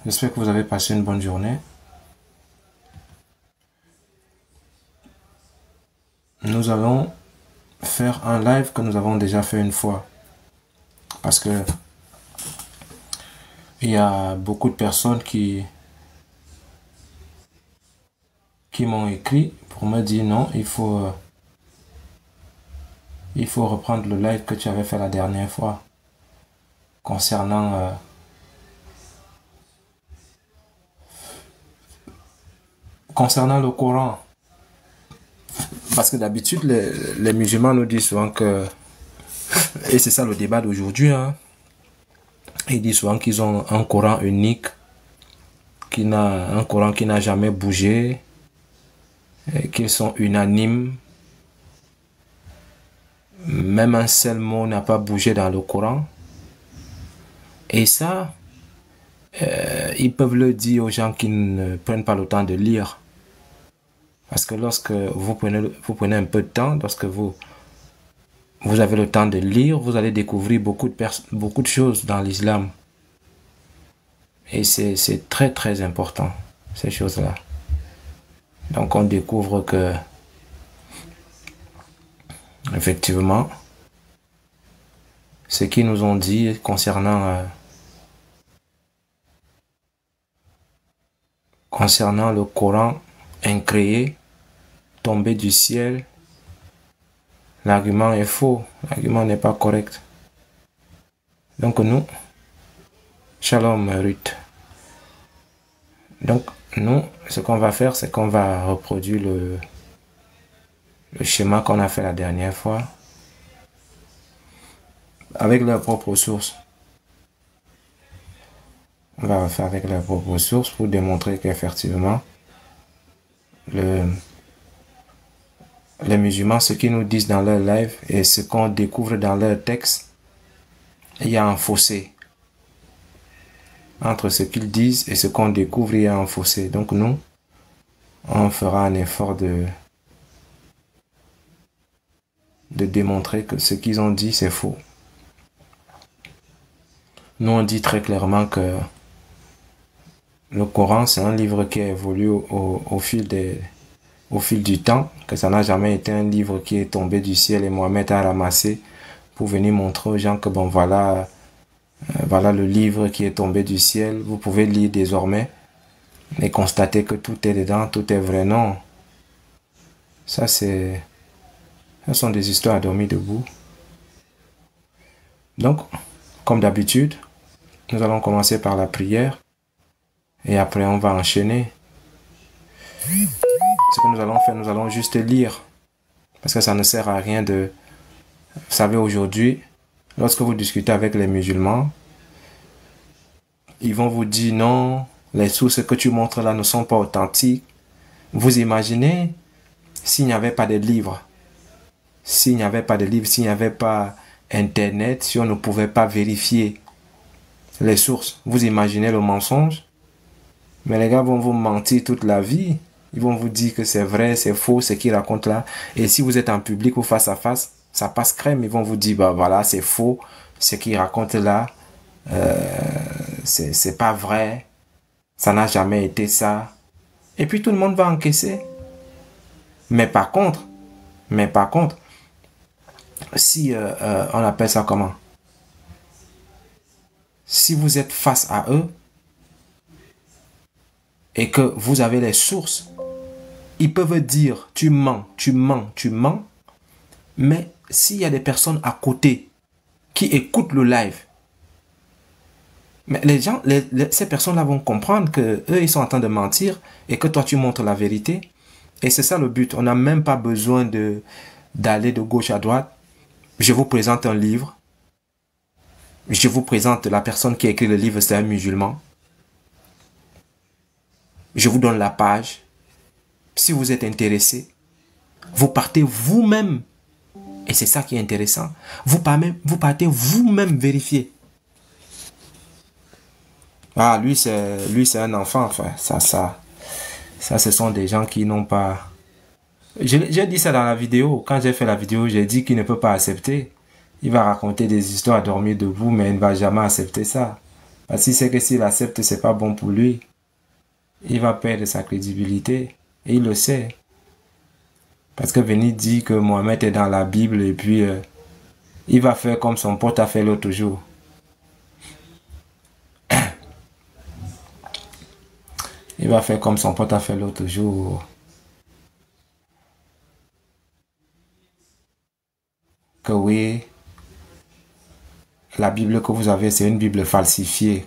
J'espère que vous avez passé une bonne journée. Nous allons faire un live que nous avons déjà fait une fois. Parce que il y a beaucoup de personnes qui m'ont écrit pour me dire non, il faut reprendre le live que tu avais fait la dernière fois concernant le Coran. Parce que d'habitude, les musulmans nous disent souvent que, et c'est ça le débat d'aujourd'hui, hein, ils disent souvent qu'ils ont un Coran unique, un Coran qui n'a jamais bougé, qu'ils sont unanimes. Même un seul mot n'a pas bougé dans le Coran. Et ça, ils peuvent le dire aux gens qui ne prennent pas le temps de lire. Parce que lorsque vous prenez un peu de temps, lorsque vous avez le temps de lire, vous allez découvrir beaucoup de choses dans l'islam. Et c'est très très important, ces choses-là. Donc on découvre que, effectivement, ce qu'ils nous ont dit concernant le Coran incréé, tombé du ciel, l'argument est faux, l'argument n'est pas correct. Donc nous, Shalom Ruth. Donc nous, ce qu'on va faire, c'est qu'on va reproduire le schéma qu'on a fait la dernière fois avec leurs propres sources. On va faire avec leurs propres sources pour démontrer qu'effectivement, les musulmans, ce qu'ils nous disent dans leur live et ce qu'on découvre dans leur texte, il y a un fossé. Entre ce qu'ils disent et ce qu'on découvre, il y a un fossé. Donc nous, on fera un effort de démontrer que ce qu'ils ont dit, c'est faux. Nous, on dit très clairement que le Coran, c'est un livre qui a évolué au fil du temps, que ça n'a jamais été un livre qui est tombé du ciel et Mohamed a ramassé pour venir montrer aux gens que bon, voilà le livre qui est tombé du ciel, vous pouvez lire désormais et constater que tout est dedans, tout est vrai. Non. Ça sont des histoires à dormir debout. Donc, comme d'habitude, nous allons commencer par la prière et après on va enchaîner. Ce que nous allons faire, nous allons juste lire. Parce que ça ne sert à rien de... Vous savez, aujourd'hui, lorsque vous discutez avec les musulmans, ils vont vous dire non, les sources que tu montres là ne sont pas authentiques. Vous imaginez s'il n'y avait pas de livres, s'il n'y avait pas Internet, si on ne pouvait pas vérifier les sources, vous imaginez le mensonge? Mais les gars vont vous mentir toute la vie. Ils vont vous dire que c'est vrai, c'est faux, ce qu'ils racontent là. Et si vous êtes en public ou face à face, ça passe crème. Ils vont vous dire, bah voilà, c'est faux, ce qu'ils racontent là, c'est pas vrai, ça n'a jamais été ça. Et puis tout le monde va encaisser. Mais par contre, si on appelle ça comment? Si vous êtes face à eux et que vous avez les sources, ils peuvent dire tu mens, mais s'il y a des personnes à côté qui écoutent le live, mais les gens, ces personnes-là vont comprendre que eux ils sont en train de mentir et que toi tu montres la vérité. Et c'est ça le but. On n'a même pas besoin d'aller de gauche à droite. Je vous présente un livre. Je vous présente la personne qui a écrit le livre, c'est un musulman. Je vous donne la page. Si vous êtes intéressé, vous partez vous-même. Et c'est ça qui est intéressant. Vous partez vous-même vérifier. Ah, lui c'est un enfant. Enfin, ça, ce sont des gens qui n'ont pas... J'ai dit ça dans la vidéo. Quand j'ai fait la vidéo, j'ai dit qu'il ne peut pas accepter. Il va raconter des histoires à dormir debout, mais il ne va jamais accepter ça. Parce qu'il sait que s'il accepte, c'est pas bon pour lui. Il va perdre sa crédibilité. Et il le sait. Parce que venir dire que Mohamed est dans la Bible et puis il va faire comme son pote a fait l'autre jour. Il va faire comme son pote a fait l'autre jour. Que oui, la Bible que vous avez, c'est une Bible falsifiée.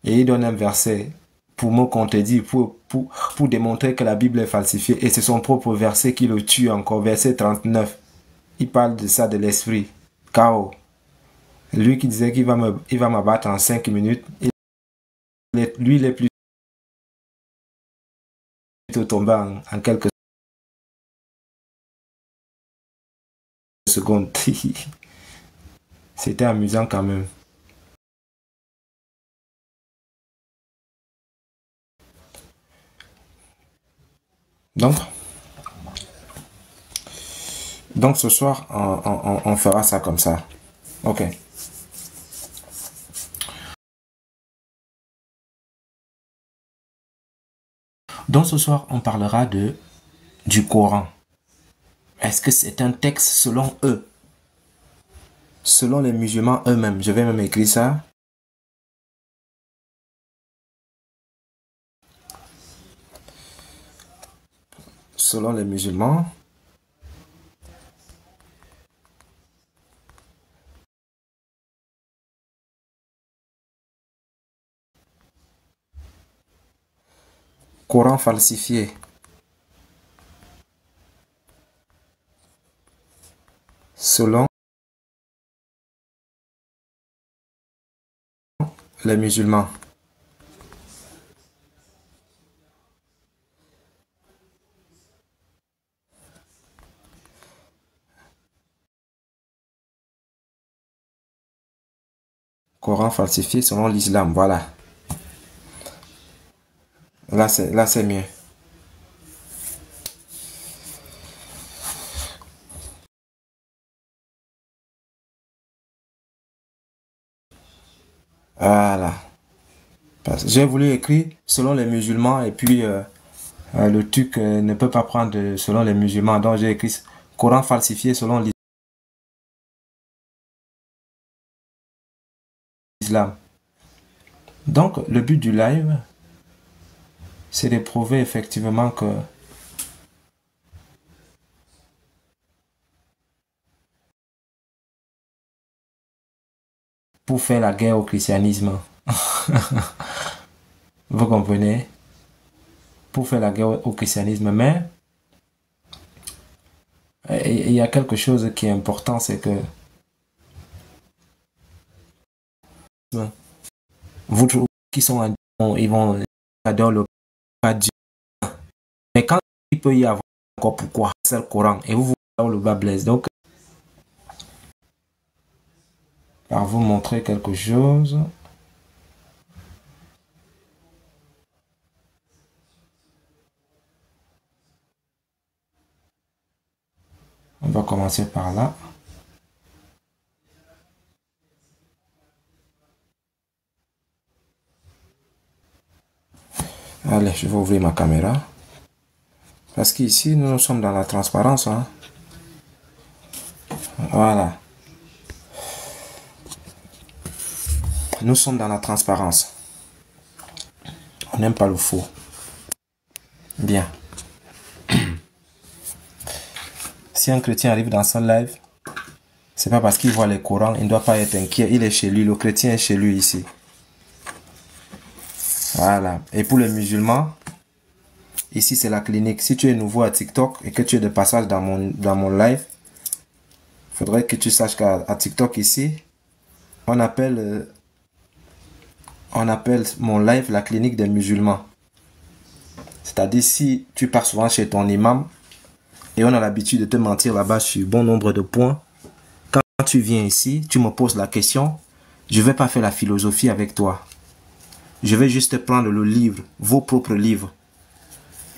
Et il donne un verset pour me contredire, pour démontrer que la Bible est falsifiée. Et c'est son propre verset qui le tue encore, verset 39. Il parle de ça, de l'esprit. Chaos. Lui qui disait qu'il va m'abattre en 5 minutes, lui, il est plutôt tombé en quelques secondes. C'était amusant quand même. Donc ce soir, on fera ça comme ça. Ok. Donc ce soir, on parlera du Coran. Est-ce que c'est un texte selon eux? Selon les musulmans eux-mêmes. Je vais même écrire ça. Selon les musulmans. Coran falsifié. Selon les musulmans. Coran falsifié selon l'islam, voilà. Là, c'est mieux. Voilà. J'ai voulu écrire selon les musulmans et puis le truc ne peut pas prendre selon les musulmans. Donc j'ai écrit Coran falsifié selon l'islam. Donc le but du live, c'est de prouver effectivement que pour faire la guerre au christianisme, vous comprenez? Pour faire la guerre au christianisme, mais il y a quelque chose qui est important, c'est que vous qui sont ils vont adorer le pas Dieu. Mais quand il peut y avoir encore pourquoi c'est le Coran et vous le bas blesse. Donc par vous montrer quelque chose. On va commencer par là. Allez, je vais ouvrir ma caméra. Parce qu'ici, nous sommes dans la transparence. Hein. Voilà. Nous sommes dans la transparence. On n'aime pas le faux. Bien. Si un chrétien arrive dans son live, c'est pas parce qu'il voit les Corans, il ne doit pas être inquiet. Il est chez lui. Le chrétien est chez lui ici. Voilà. Et pour les musulmans, ici c'est la clinique. Si tu es nouveau à TikTok et que tu es de passage dans mon live, il faudrait que tu saches qu'à TikTok ici, on appelle mon live la clinique des musulmans. C'est-à-dire si tu pars souvent chez ton imam et on a l'habitude de te mentir là-bas sur bon nombre de points, quand tu viens ici, tu me poses la question, je ne vais pas faire la philosophie avec toi. Je vais juste prendre le livre, vos propres livres,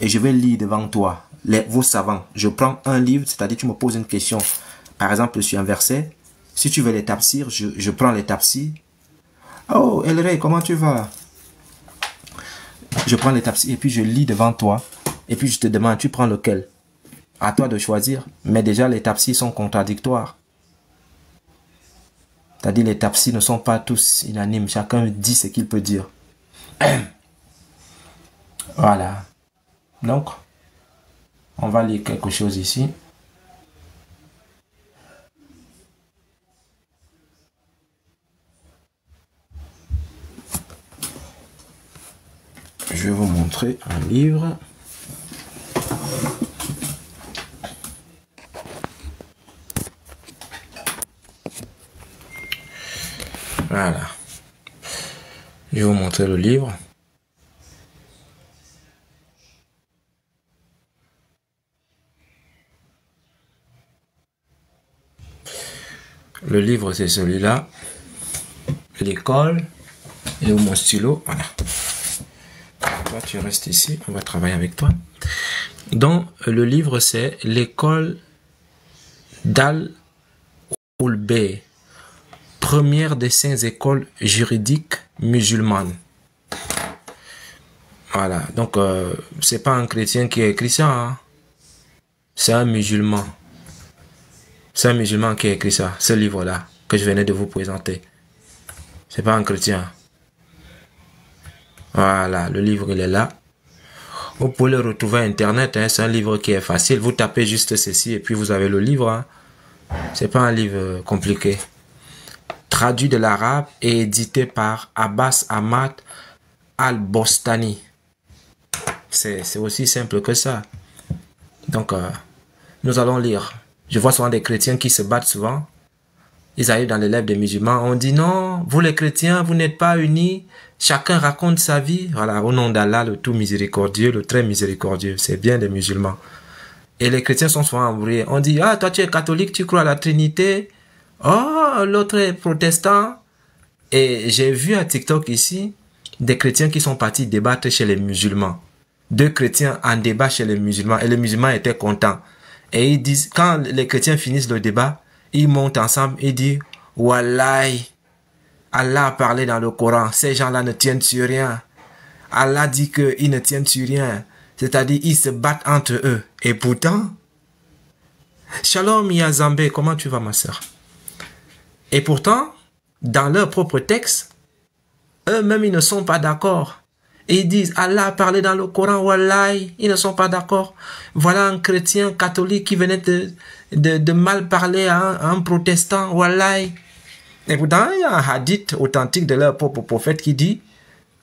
et je vais lire devant toi, vos savants. Je prends un livre, c'est-à-dire tu me poses une question, par exemple sur un verset. Si tu veux les tafsirs, je prends les tafsirs. Oh, Elray, comment tu vas? Je prends les tafsirs et puis je lis devant toi. Et puis je te demande, tu prends lequel? À toi de choisir. Mais déjà, les tafsirs sont contradictoires. C'est-à-dire, les tafsirs ne sont pas tous unanimes. Chacun dit ce qu'il peut dire. Voilà. Donc, on va lire quelque chose ici. Je vais vous montrer un livre. Voilà. Je vais vous montrer le livre. Le livre, c'est celui-là. L'école. Et où mon stylo? Voilà. Toi, tu restes ici. On va travailler avec toi. Donc, le livre, c'est L'école d'Al-Oulbé. Première des 5 écoles juridiques musulmanes. Voilà. Donc, c'est pas un chrétien qui a écrit ça. Hein. C'est un musulman. C'est un musulman qui a écrit ça. Ce livre-là que je venais de vous présenter. C'est pas un chrétien. Voilà. Le livre, il est là. Vous pouvez le retrouver à Internet. Hein. C'est un livre qui est facile. Vous tapez juste ceci et puis vous avez le livre. Hein. C'est pas un livre compliqué. Traduit de l'arabe et édité par Abbas Ahmad Al-Bostani. C'est aussi simple que ça. Donc, nous allons lire. Je vois souvent des chrétiens qui se battent souvent. Ils arrivent dans les lèvres des musulmans. On dit non, vous les chrétiens, vous n'êtes pas unis. Chacun raconte sa vie. Voilà, au nom d'Allah, le tout miséricordieux, le très miséricordieux. C'est bien des musulmans. Et les chrétiens sont souvent embrouillés. On dit, ah, toi tu es catholique, tu crois à la Trinité. Oh, l'autre est protestant. Et j'ai vu à TikTok ici, des chrétiens qui sont partis débattre chez les musulmans. 2 chrétiens en débat chez les musulmans. Et les musulmans étaient contents. Et ils disent, quand les chrétiens finissent le débat, ils montent ensemble et disent, Wallahi, Allah a parlé dans le Coran, ces gens-là ne tiennent sur rien. Allah dit qu'ils ne tiennent sur rien. C'est-à-dire, ils se battent entre eux. Et pourtant, Shalom Yazambé, comment tu vas ma soeur? Et pourtant, dans leur propre texte, eux-mêmes, ils ne sont pas d'accord. Et ils disent, Allah a parlé dans le Coran, Wallahi, ils ne sont pas d'accord. Voilà un chrétien catholique qui venait de mal parler à un protestant, Wallahi. Et pourtant, il y a un hadith authentique de leur propre prophète qui dit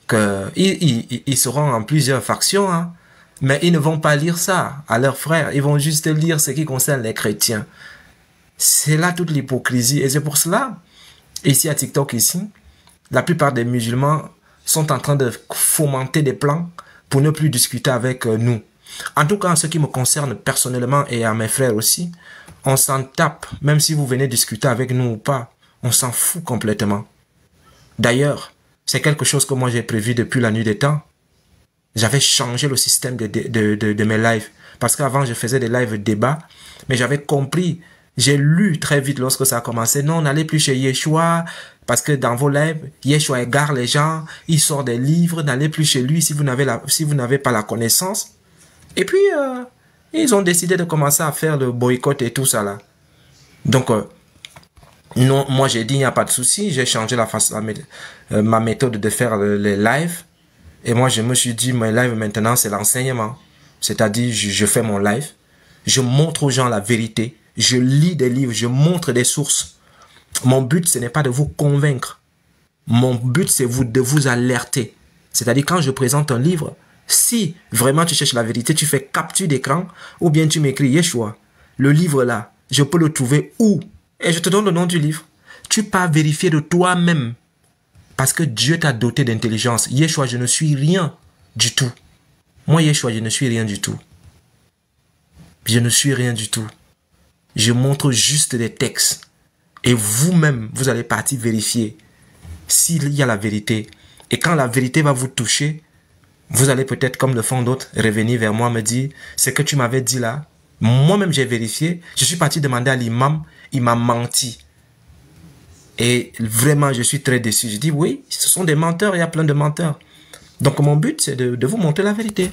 qu'ils seront en plusieurs factions, hein, mais ils ne vont pas lire ça à leurs frères. Ils vont juste lire ce qui concerne les chrétiens. C'est là toute l'hypocrisie. Et c'est pour cela, ici à TikTok, ici, la plupart des musulmans sont en train de fomenter des plans pour ne plus discuter avec nous. En tout cas, en ce qui me concerne personnellement et à mes frères aussi, on s'en tape, même si vous venez discuter avec nous ou pas. On s'en fout complètement. D'ailleurs, c'est quelque chose que moi j'ai prévu depuis la nuit des temps. J'avais changé le système de mes lives. Parce qu'avant, je faisais des lives débats, mais j'avais compris. J'ai lu très vite lorsque ça a commencé. Non, n'allez plus chez Yeshua, parce que dans vos lives, Yeshua égare les gens, il sort des livres, n'allez plus chez lui si vous n'avez pas la connaissance. Et puis, ils ont décidé de commencer à faire le boycott et tout ça là. Donc, non, moi j'ai dit, il n'y a pas de souci, j'ai changé ma méthode de faire les lives. Et moi, je me suis dit, mes lives maintenant, c'est l'enseignement. C'est-à-dire, je fais mon live, je montre aux gens la vérité, je lis des livres, je montre des sources. Mon but, ce n'est pas de vous convaincre. Mon but, c'est de vous alerter. C'est-à-dire, quand je présente un livre, si vraiment tu cherches la vérité, tu fais capture d'écran ou bien tu m'écris Yeshua. Le livre là, je peux le trouver où? Et je te donne le nom du livre. Tu peux vérifier de toi-même. Parce que Dieu t'a doté d'intelligence. Yeshua, je ne suis rien du tout. Moi, Yeshua, je ne suis rien du tout. Je ne suis rien du tout. Je montre juste des textes. Et vous-même, vous allez partir vérifier s'il y a la vérité. Et quand la vérité va vous toucher, vous allez peut-être, comme le font d'autres, revenir vers moi, me dire, ce que tu m'avais dit là, moi-même j'ai vérifié, je suis parti demander à l'imam, il m'a menti. Et vraiment, je suis très déçu. Je dis, oui, ce sont des menteurs, il y a plein de menteurs. Donc, mon but, c'est de vous montrer la vérité.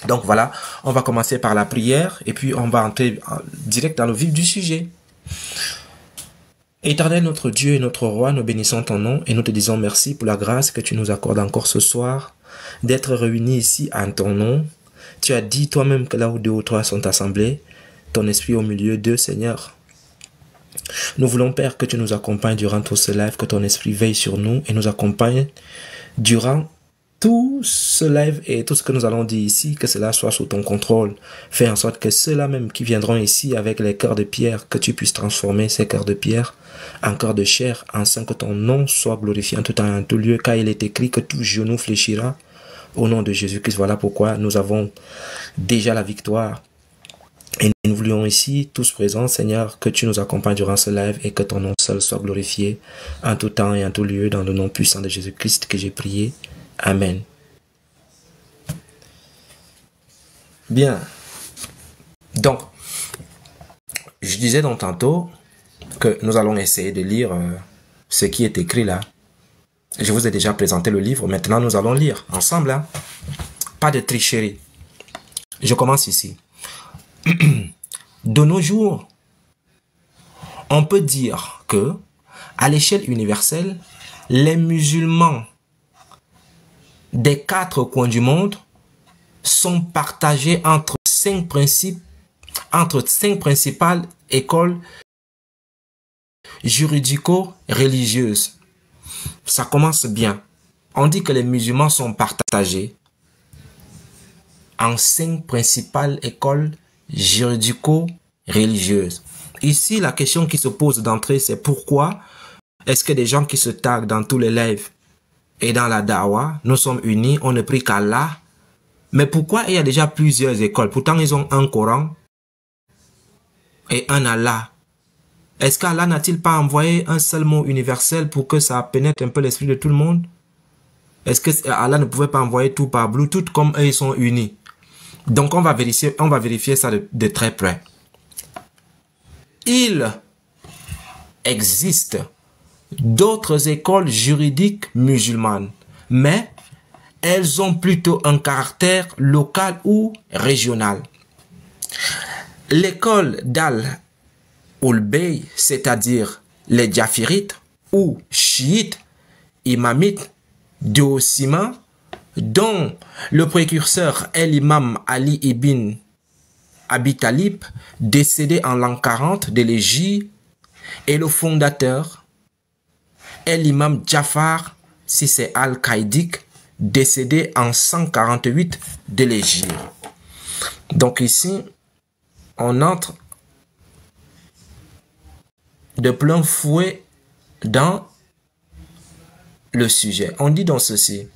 Donc, voilà, on va commencer par la prière et puis on va entrer direct dans le vif du sujet. Éternel notre Dieu et notre Roi, nous bénissons ton nom et nous te disons merci pour la grâce que tu nous accordes encore ce soir d'être réunis ici en ton nom. Tu as dit toi-même que là où deux ou trois sont assemblés, ton esprit au milieu d'eux, Seigneur. Nous voulons, Père, que tu nous accompagnes durant tout ce live, que ton esprit veille sur nous et nous accompagne durant tout ce live et tout ce que nous allons dire ici, que cela soit sous ton contrôle. Fais en sorte que ceux-là même qui viendront ici avec les cœurs de pierre, que tu puisses transformer ces cœurs de pierre en cœurs de chair, afin que ton nom soit glorifié en tout temps et en tout lieu, car il est écrit que tout genou fléchira au nom de Jésus-Christ. Voilà pourquoi nous avons déjà la victoire. Et nous voulions ici, tous présents, Seigneur, que tu nous accompagnes durant ce live et que ton nom seul soit glorifié en tout temps et en tout lieu, dans le nom puissant de Jésus-Christ que j'ai prié. Amen. Bien. Donc, je disais donc tantôt que nous allons essayer de lire ce qui est écrit là. Je vous ai déjà présenté le livre. Maintenant, nous allons lire ensemble. Hein? Pas de tricherie. Je commence ici. De nos jours, on peut dire que, à l'échelle universelle, les musulmans des 4 coins du monde sont partagés entre 5 principales écoles juridico-religieuses. Ça commence bien. On dit que les musulmans sont partagés en 5 principales écoles juridico-religieuses. Ici, la question qui se pose d'entrée, c'est pourquoi est-ce que des gens qui se taguent dans tous les lives et dans la dawa, nous sommes unis, on ne prie qu'Allah. Mais pourquoi il y a déjà plusieurs écoles? Pourtant, ils ont un Coran et un Allah. Est-ce qu'Allah n'a-t-il pas envoyé un seul mot universel pour que ça pénètre un peu l'esprit de tout le monde? Est-ce que Allah ne pouvait pas envoyer tout par Bluetooth comme eux, ils sont unis? Donc, on va vérifier ça de très près. Il existe d'autres écoles juridiques musulmanes, mais elles ont plutôt un caractère local ou régional. L'école d'Al-Ulbey, c'est-à-dire les Jafirites ou chiites, imamites, d'Osima, dont le précurseur est l'imam Ali ibn Abi Talib, décédé en l'an 40 de l'Hégire, et le fondateur est l'imam Jafar Sissé al-Qaïdik, décédé en 148 de l'Hégire. Donc ici, on entre de plein fouet dans le sujet. On dit donc ceci.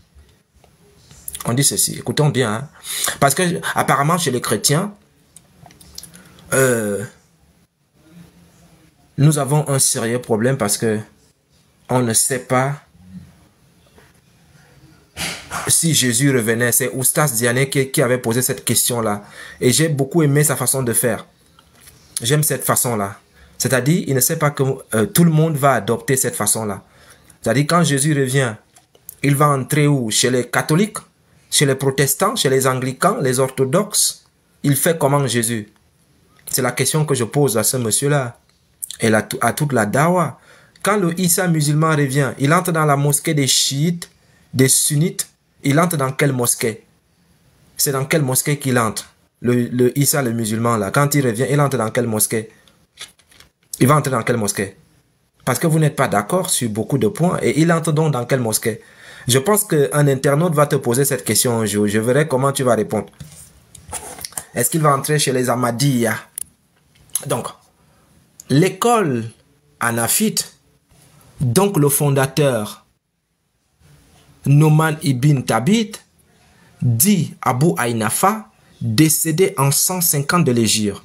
On dit ceci. Écoutons bien. Hein? Parce que apparemment chez les chrétiens, nous avons un sérieux problème parce que on ne sait pas si Jésus revenait. C'est Oustas Diané qui avait posé cette question-là. Et j'ai beaucoup aimé sa façon de faire. J'aime cette façon-là. C'est-à-dire, il ne sait pas que tout le monde va adopter cette façon-là. C'est-à-dire, quand Jésus revient, il va entrer où? Chez les catholiques, chez les protestants, chez les anglicans, les orthodoxes. Il fait comment Jésus? C'est la question que je pose à ce monsieur-là et à toute la dawa. Quand le Issa musulman revient, il entre dans la mosquée des chiites, des sunnites. Il entre dans quelle mosquée? C'est dans quelle mosquée qu'il entre? Le Issa, le musulman, là, quand il revient, il entre dans quelle mosquée? Il va entrer dans quelle mosquée? Parce que vous n'êtes pas d'accord sur beaucoup de points. Et il entre donc dans quelle mosquée? Je pense qu'un internaute va te poser cette question un jour. Je verrai comment tu vas répondre. Est-ce qu'il va entrer chez les Ahmadiyya? Donc, l'école hanafite, donc le fondateur Nouman ibn Thabit, dit Abu Aïnafa, décédé en 150 de l'Hégire.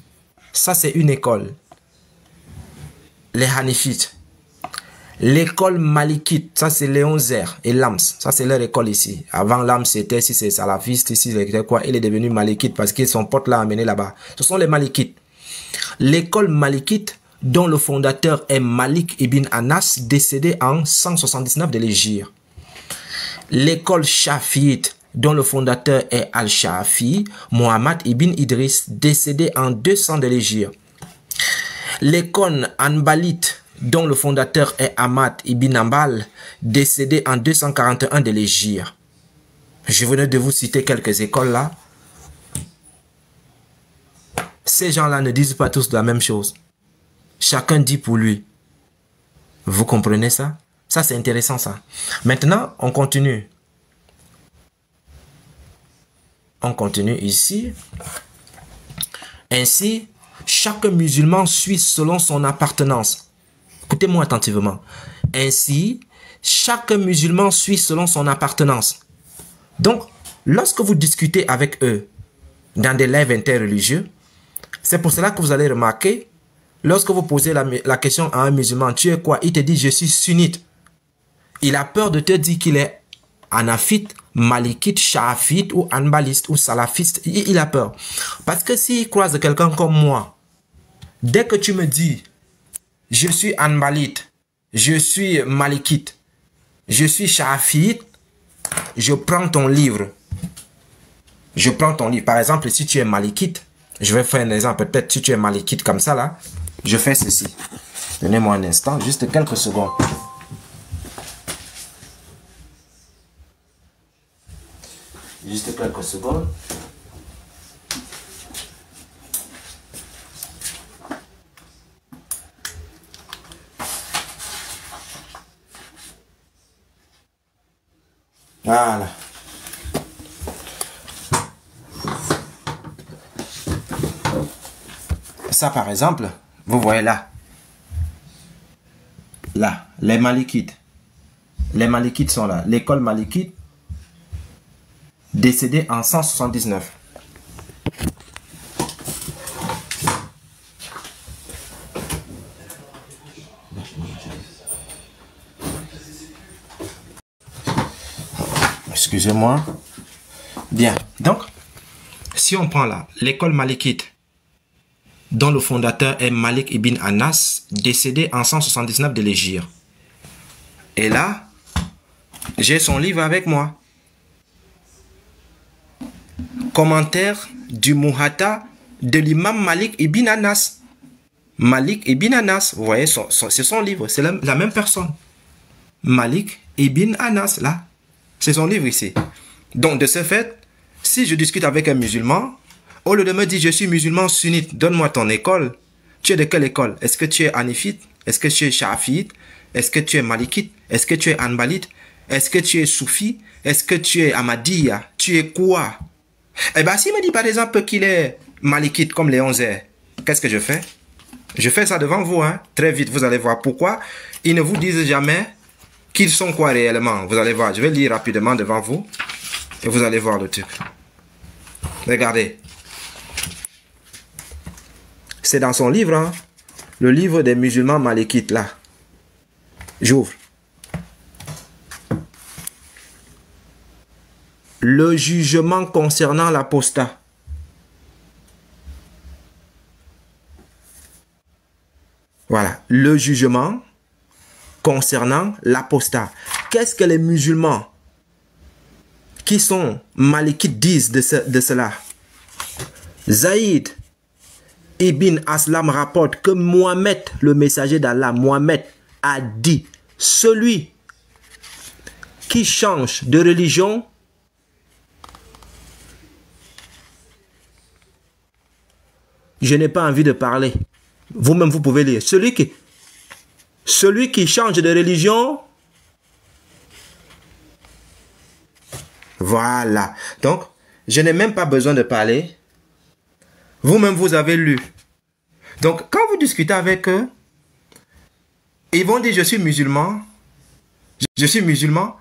Ça, c'est une école. Les Hanifites. L'école malikite, ça c'est Léon Zer et Lams. Ça c'est leur école ici. Avant Lams c'était, si c'est salafiste, ici c'était quoi? Il est devenu malikite parce que son pote l'a amené là-bas. Ce sont les malikites. L'école malikite dont le fondateur est Malik ibn Anas, décédé en 179 de l'Hégire. L'école Shafiite, dont le fondateur est Al-Shafi, Muhammad ibn Idris, décédé en 200 de l'Hégire. L'école Hanbalite, dont le fondateur est Ahmad ibn Hanbal, décédé en 241 de l'Hégire. Je venais de vous citer quelques écoles là. Ces gens-là ne disent pas tous la même chose. Chacun dit pour lui. Vous comprenez ça? Ça, c'est intéressant, ça. Maintenant, on continue. On continue ici. Ainsi, chaque musulman suit selon son appartenance. Écoutez-moi attentivement. Ainsi, chaque musulman suit selon son appartenance. Donc, lorsque vous discutez avec eux dans des lives interreligieux, c'est pour cela que vous allez remarquer, lorsque vous posez la question à un musulman, tu es quoi? Il te dit, je suis sunnite. Il a peur de te dire qu'il est hanafite, malikite, shafite ou hanbaliste ou salafiste. Il a peur. Parce que s'il croise quelqu'un comme moi, dès que tu me dis, je suis hanbalite, je suis malikite, je suis shafite, je prends ton livre. Je prends ton livre. Par exemple, si tu es malikite, je vais faire un exemple. Peut-être si tu es malikite comme ça là, je fais ceci. Donnez-moi un instant, juste quelques secondes. Juste quelques secondes. Voilà. Ça, par exemple, vous voyez là. Là, les Malikites. Les Malikites sont là. L'école Malikite, décédée en 179. Excusez-moi. Bien. Donc, si on prend là, l'école malikite, dont le fondateur est Malik ibn Anas, décédé en 179 de l'Hégire. Et là, j'ai son livre avec moi. Commentaire du Muhatta de l'imam Malik ibn Anas. Malik ibn Anas, vous voyez, c'est son livre, c'est la même personne. Malik ibn Anas, là. C'est son livre ici. Donc, de ce fait, si je discute avec un musulman, au lieu de me dire je suis musulman sunnite, donne-moi ton école. Tu es de quelle école? Est-ce que tu es hanifite? Est-ce que tu es shafiite? Est-ce que tu es malikite? Est-ce que tu es hanbalite? Est-ce que tu es soufi? Est-ce que tu es ahmadiyya? Tu es quoi? Eh bien, s'il me dit par exemple qu'il est malikite comme les 11 heures, qu'est-ce que je fais? Je fais ça devant vous, hein. Très vite, vous allez voir pourquoi. Ils ne vous disent jamais qu'ils sont quoi réellement. Vous allez voir, je vais lire rapidement devant vous et vous allez voir le truc. Regardez. C'est dans son livre, hein, le livre des musulmans malikites, là. J'ouvre. Le jugement concernant l'apostat. Voilà, le jugement concernant l'apostat. Qu'est-ce que les musulmans qui sont malikites disent de cela? Zaïd Ibn Aslam rapporte que Mohammed, le messager d'Allah, Mohammed a dit, celui qui change de religion je n'ai pas envie de parler. Vous-même, vous pouvez lire. Celui qui change de religion, voilà. Donc, je n'ai même pas besoin de parler. Vous-même, vous avez lu. Donc, quand vous discutez avec eux, ils vont dire, je suis musulman. Je suis musulman.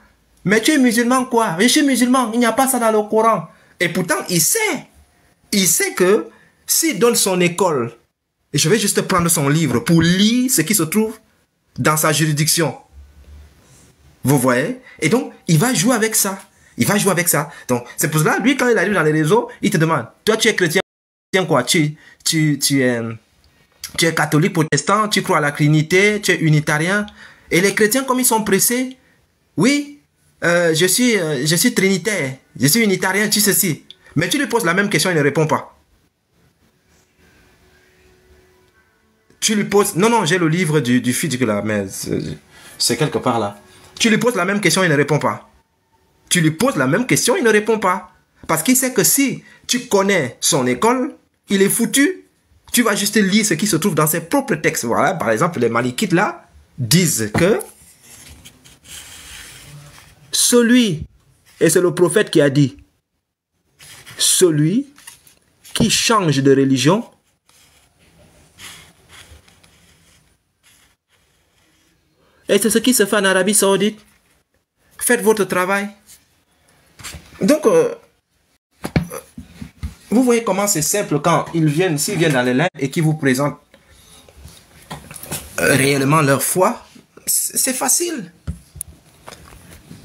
Mais tu es musulman quoi? Je suis musulman. Il n'y a pas ça dans le Coran. Et pourtant, il sait. Il sait que s'il donne son école, et je vais juste prendre son livre pour lire ce qui se trouve dans sa juridiction. Vous voyez? Et donc, il va jouer avec ça. Il va jouer avec ça. Donc, c'est pour cela, lui, quand il arrive dans les réseaux, il te demande, toi, tu es chrétien quoi? Tu Tu es catholique, protestant, tu crois à la Trinité, tu es unitarien. Et les chrétiens, comme ils sont pressés, oui, je suis trinitaire, je suis unitarien, tu sais si. Mais tu lui poses la même question, il ne répond pas. Tu lui poses... Non, non, j'ai le livre du Fidjik là, mais c'est quelque part là. Tu lui poses la même question, il ne répond pas. Tu lui poses la même question, il ne répond pas. Parce qu'il sait que si tu connais son école, il est foutu. Tu vas juste lire ce qui se trouve dans ses propres textes. Voilà, par exemple, les Malikites là disent que celui, et c'est le prophète qui a dit, celui qui change de religion et c'est ce qui se fait en Arabie Saoudite. Faites votre travail. Donc, vous voyez comment c'est simple quand ils viennent, s'ils viennent dans les lives et qu'ils vous présentent réellement leur foi, c'est facile.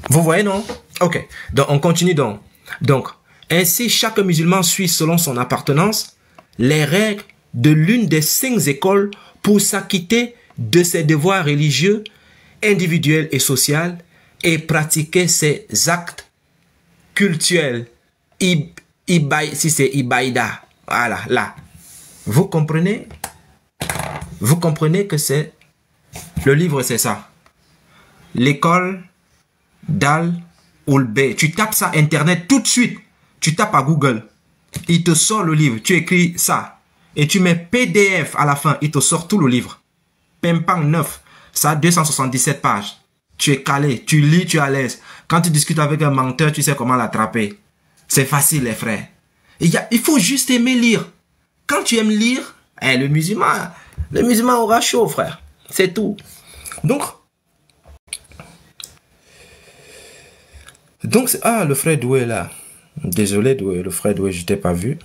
Vous voyez, non? Ok, donc on continue donc. Donc, ainsi, chaque musulman suit selon son appartenance les règles de l'une des 5 écoles pour s'acquitter de ses devoirs religieux, individuels et sociaux et pratiquer ses actes cultuels. Si c'est Ibaïda, voilà, là. Vous comprenez? Vous comprenez que c'est... Le livre, c'est ça. L'école d'Al-Ulbay. Tu tapes ça Internet tout de suite. Tu tapes à Google. Il te sort le livre. Tu écris ça. Et tu mets PDF à la fin. Il te sort tout le livre. Pimpang 9. Ça a 277 pages. Tu es calé. Tu lis, tu es à l'aise. Quand tu discutes avec un menteur, tu sais comment l'attraper. C'est facile, les frères. Il faut juste aimer lire. Quand tu aimes lire, le musulman aura chaud, frère. C'est tout. Donc, ah, le frère Doué là. Désolé, Doué, le frère Doué, je t'ai pas vu.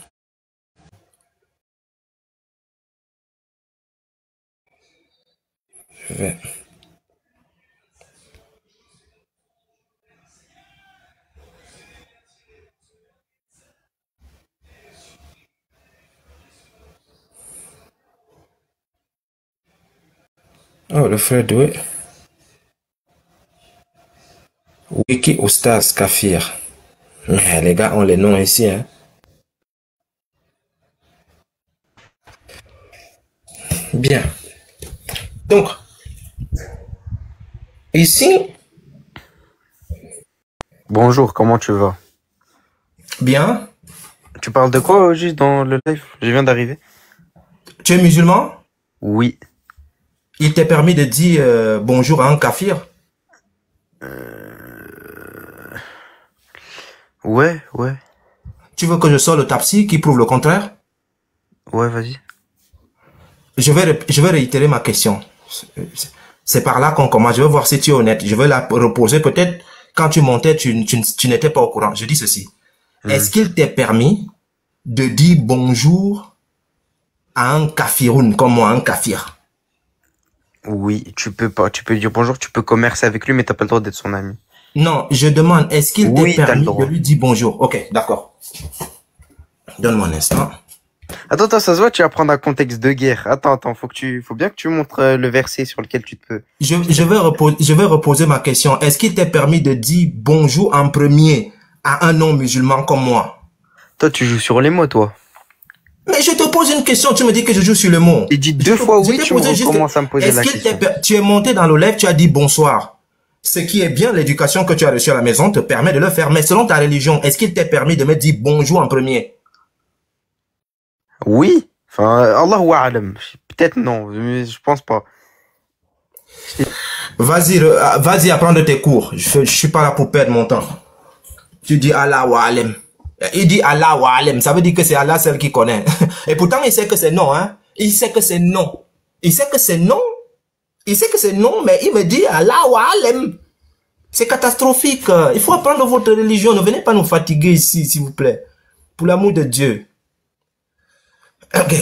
Je vais... Oh, le frère Doué. Wiki Oustaz Kafir. Mais les gars ont les noms ici, hein. Bien. Donc, ici... Bonjour, comment tu vas? Bien. Tu parles de quoi juste dans le live? Je viens d'arriver. Tu es musulman? Oui. Il t'est permis de dire bonjour à un kafir? Ouais. Tu veux que je sorte le tafsir qui prouve le contraire? Ouais, vas-y. Je vais réitérer ma question. C'est par là qu'on commence. Je vais voir si tu es honnête. Je vais la reposer. Peut-être quand tu montais, tu n'étais pas au courant. Je dis ceci. Est-ce qu'il t'est permis de dire bonjour à un kafiroun comme moi, un kafir? Oui, tu peux dire bonjour, tu peux commercer avec lui, mais t'as pas le droit d'être son ami. Non, je demande, est-ce qu'il Oui, t'est t'as le permis droit. de lui dire bonjour? Ok, d'accord. Donne-moi un instant. Attends, ça se voit, tu vas prendre un contexte de guerre. Attends, faut bien que tu montres le verset sur lequel tu te peux. Je vais reposer ma question. Est-ce qu'il t'est permis de dire bonjour en premier à un non-musulman comme moi? Toi, tu joues sur les mots, toi. Mais je te pose une question, tu me dis que je joue sur le mot. Et dis 2 fois oui, tu recommences à me poser la question. Tu es monté dans le live, tu as dit bonsoir. Ce qui est bien, l'éducation que tu as reçue à la maison te permet de le faire. Mais selon ta religion, est-ce qu'il t'est permis de me dire bonjour en premier? Oui. Enfin, Allahu a'lam. Peut-être non, mais je pense pas. Vas-y apprendre tes cours. Je suis pas là pour perdre mon temps. Tu dis Allah wa alem. Il dit Allah wa alem. Ça veut dire que c'est Allah seul qui connaît. Et pourtant, il sait que c'est non, hein. Il sait que c'est non. Il sait que c'est non. Il sait que c'est non, mais il me dit Allah wa alem. C'est catastrophique. Il faut apprendre votre religion. Ne venez pas nous fatiguer ici, s'il vous plaît. Pour l'amour de Dieu. Ok.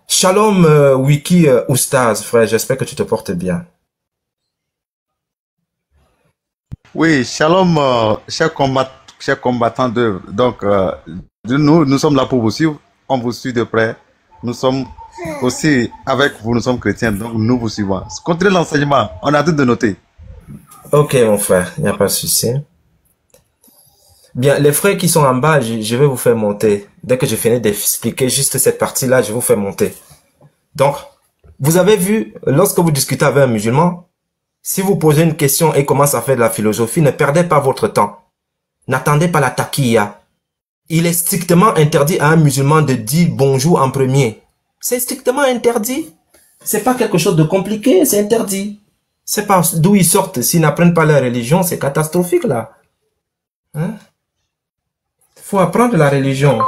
Shalom, Wiki Oustaz, frère. J'espère que tu te portes bien. Oui, shalom, chers combattants de. Donc, nous sommes là pour vous suivre. On vous suit de près. Nous sommes aussi, avec vous, nous sommes chrétiens, donc nous vous suivons. Continuez l'enseignement, on a tout de noter. Ok, mon frère, il n'y a pas de souci. Bien, les frères qui sont en bas, je vais vous faire monter. Dès que je finis d'expliquer juste cette partie-là, je vous fais monter. Donc, vous avez vu, lorsque vous discutez avec un musulman, si vous posez une question et commence à faire de la philosophie, ne perdez pas votre temps. N'attendez pas la taquilla. Il est strictement interdit à un musulman de dire bonjour en premier. C'est strictement interdit. C'est pas quelque chose de compliqué, c'est interdit. C'est pas d'où ils sortent. S'ils n'apprennent pas la religion, c'est catastrophique là. Hein? Faut apprendre la religion.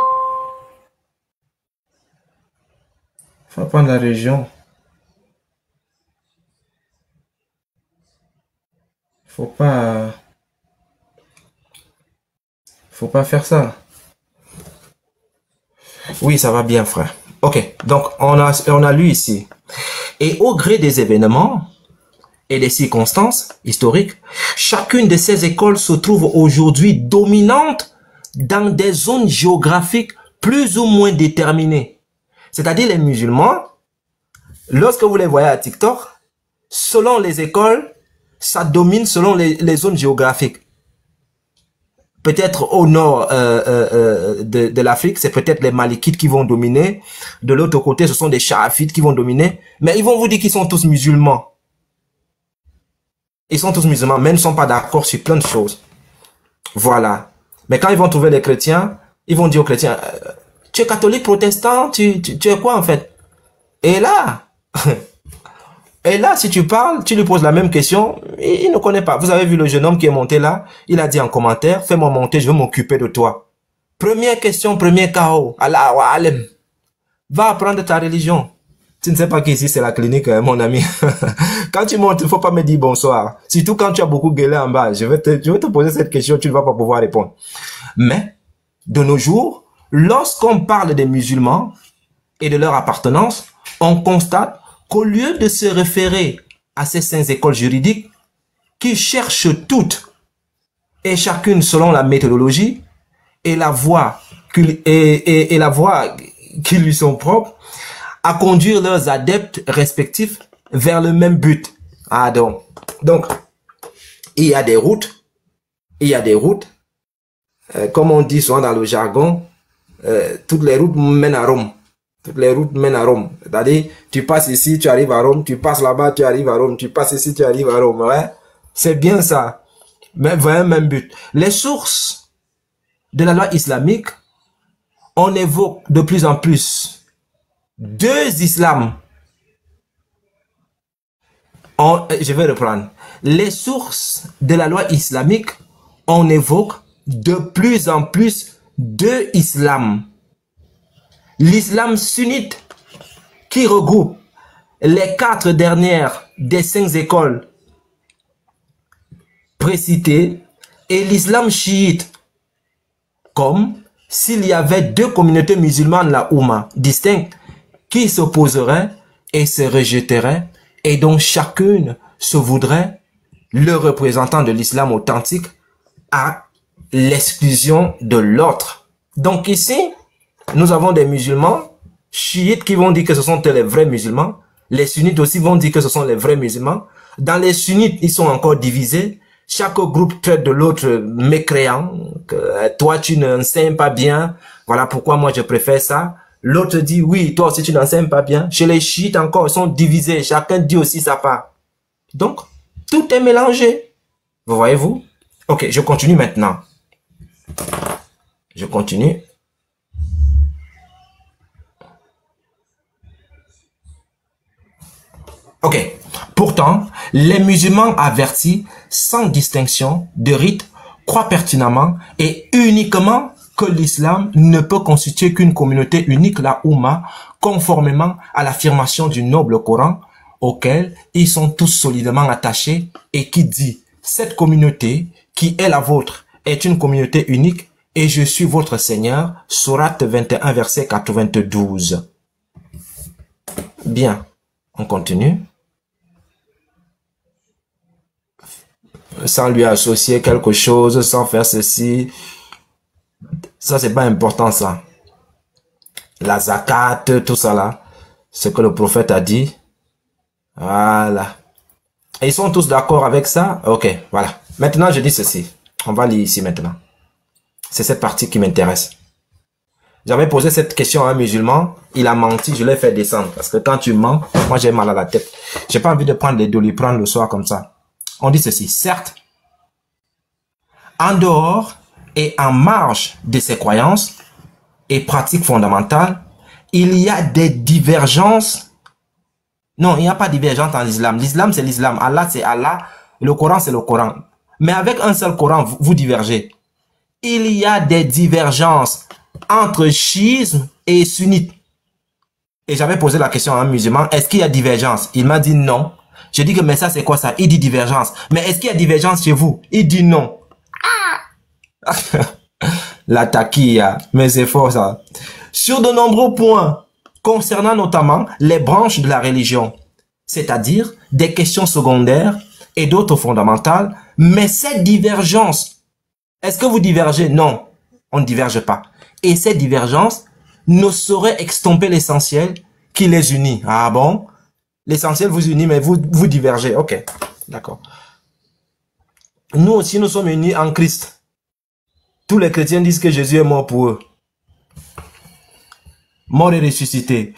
Faut apprendre la religion. Faut pas faire ça. Oui, ça va bien, frère. Ok, donc on a lu ici. Et au gré des événements et des circonstances historiques, chacune de ces écoles se trouve aujourd'hui dominante dans des zones géographiques plus ou moins déterminées. C'est-à-dire les musulmans, lorsque vous les voyez à TikTok, selon les écoles, ça domine selon les zones géographiques. Peut-être au nord de l'Afrique, c'est peut-être les Malikites qui vont dominer. De l'autre côté, ce sont des Charafites qui vont dominer. Mais ils vont vous dire qu'ils sont tous musulmans. Ils sont tous musulmans, mais ils ne sont pas d'accord sur plein de choses. Voilà. Mais quand ils vont trouver les chrétiens, ils vont dire aux chrétiens, tu es catholique, protestant, tu es quoi en fait? Et là, si tu parles, tu lui poses la même question, il ne connaît pas. Vous avez vu le jeune homme qui est monté là? Il a dit en commentaire, fais-moi monter, je vais m'occuper de toi. Première question, premier KO. Allah wa alem. Va apprendre ta religion. Tu ne sais pas qu'ici c'est la clinique, mon ami. Quand tu montes, il ne faut pas me dire bonsoir. Surtout quand tu as beaucoup gueulé en bas. Je vais te poser cette question, tu ne vas pas pouvoir répondre. Mais, de nos jours, lorsqu'on parle des musulmans et de leur appartenance, on constate qu'au lieu de se référer à ces 5 écoles juridiques qui cherchent toutes et chacune selon la méthodologie et la voie qui lui sont propres, à conduire leurs adeptes respectifs vers le même but. Ah donc, il y a des routes, comme on dit souvent dans le jargon, toutes les routes mènent à Rome. Toutes les routes mènent à Rome. C'est-à-dire, tu passes ici, tu arrives à Rome, tu passes là-bas, tu arrives à Rome, tu passes ici, tu arrives à Rome. Ouais, c'est bien ça. Mais vers un même but. Les sources de la loi islamique, on évoque de plus en plus 2 islams. Je vais reprendre. Les sources de la loi islamique, on évoque de plus en plus 2 islams. L'islam sunnite, qui regroupe les 4 dernières des 5 écoles précitées, et l'islam chiite, comme s'il y avait 2 communautés musulmanes, la Oumma, distinctes, qui s'opposeraient et se rejetteraient, et dont chacune se voudrait le représentant de l'islam authentique à l'exclusion de l'autre. Donc ici, nous avons des musulmans chiites qui vont dire que ce sont les vrais musulmans. Les sunnites aussi vont dire que ce sont les vrais musulmans. Dans les sunnites, ils sont encore divisés. Chaque groupe traite de l'autre mécréant. Toi, tu n'enseignes pas bien. Voilà pourquoi moi, je préfère ça. L'autre dit, oui, toi aussi, tu n'enseignes pas bien. Chez les chiites encore, ils sont divisés. Chacun dit aussi sa part. Donc, tout est mélangé. Vous voyez-vous? Ok, je continue maintenant. Je continue. Ok. Pourtant, les musulmans avertis, sans distinction de rite, croient pertinemment et uniquement que l'islam ne peut constituer qu'une communauté unique, la Oumma, conformément à l'affirmation du noble Coran, auquel ils sont tous solidement attachés et qui dit « Cette communauté, qui est la vôtre, est une communauté unique et je suis votre Seigneur. » Sourate 21, verset 92. Bien, on continue. Sans lui associer quelque chose, sans faire ceci. Ça, c'est pas important, ça. La zakat, tout ça là. ce que le prophète a dit. Voilà. Et ils sont tous d'accord avec ça? Ok, voilà. Maintenant, je dis ceci. On va lire ici maintenant. C'est cette partie qui m'intéresse. J'avais posé cette question à un musulman. Il a menti, je l'ai fait descendre. Parce que quand tu mens, moi j'ai mal à la tête. J'ai pas envie de prendre les doliprane le soir comme ça. On dit ceci. Certes, en dehors et en marge de ces croyances et pratiques fondamentales, il y a des divergences. Non, il n'y a pas de divergence en l'islam. L'islam, c'est l'islam. Allah, c'est Allah. Le Coran, c'est le Coran. Mais avec un seul Coran, vous divergez. Il y a des divergences entre chiisme et sunnite. Et j'avais posé la question à un musulman, est-ce qu'il y a divergence? Il m'a dit non. Je dis que mais ça c'est quoi ça? Il dit divergence. Mais est-ce qu'il y a divergence chez vous? Il dit non. Ah. La taquilla, mais c'est fort ça. Sur de nombreux points, concernant notamment les branches de la religion, c'est-à-dire des questions secondaires et d'autres fondamentales, mais cette divergence, est-ce que vous divergez? Non, on ne diverge pas. Et cette divergence ne saurait extomper l'essentiel qui les unit. Ah bon? L'essentiel vous unit, mais vous divergez. Ok, d'accord. Nous aussi, nous sommes unis en Christ. Tous les chrétiens disent que Jésus est mort pour eux. Mort et ressuscité.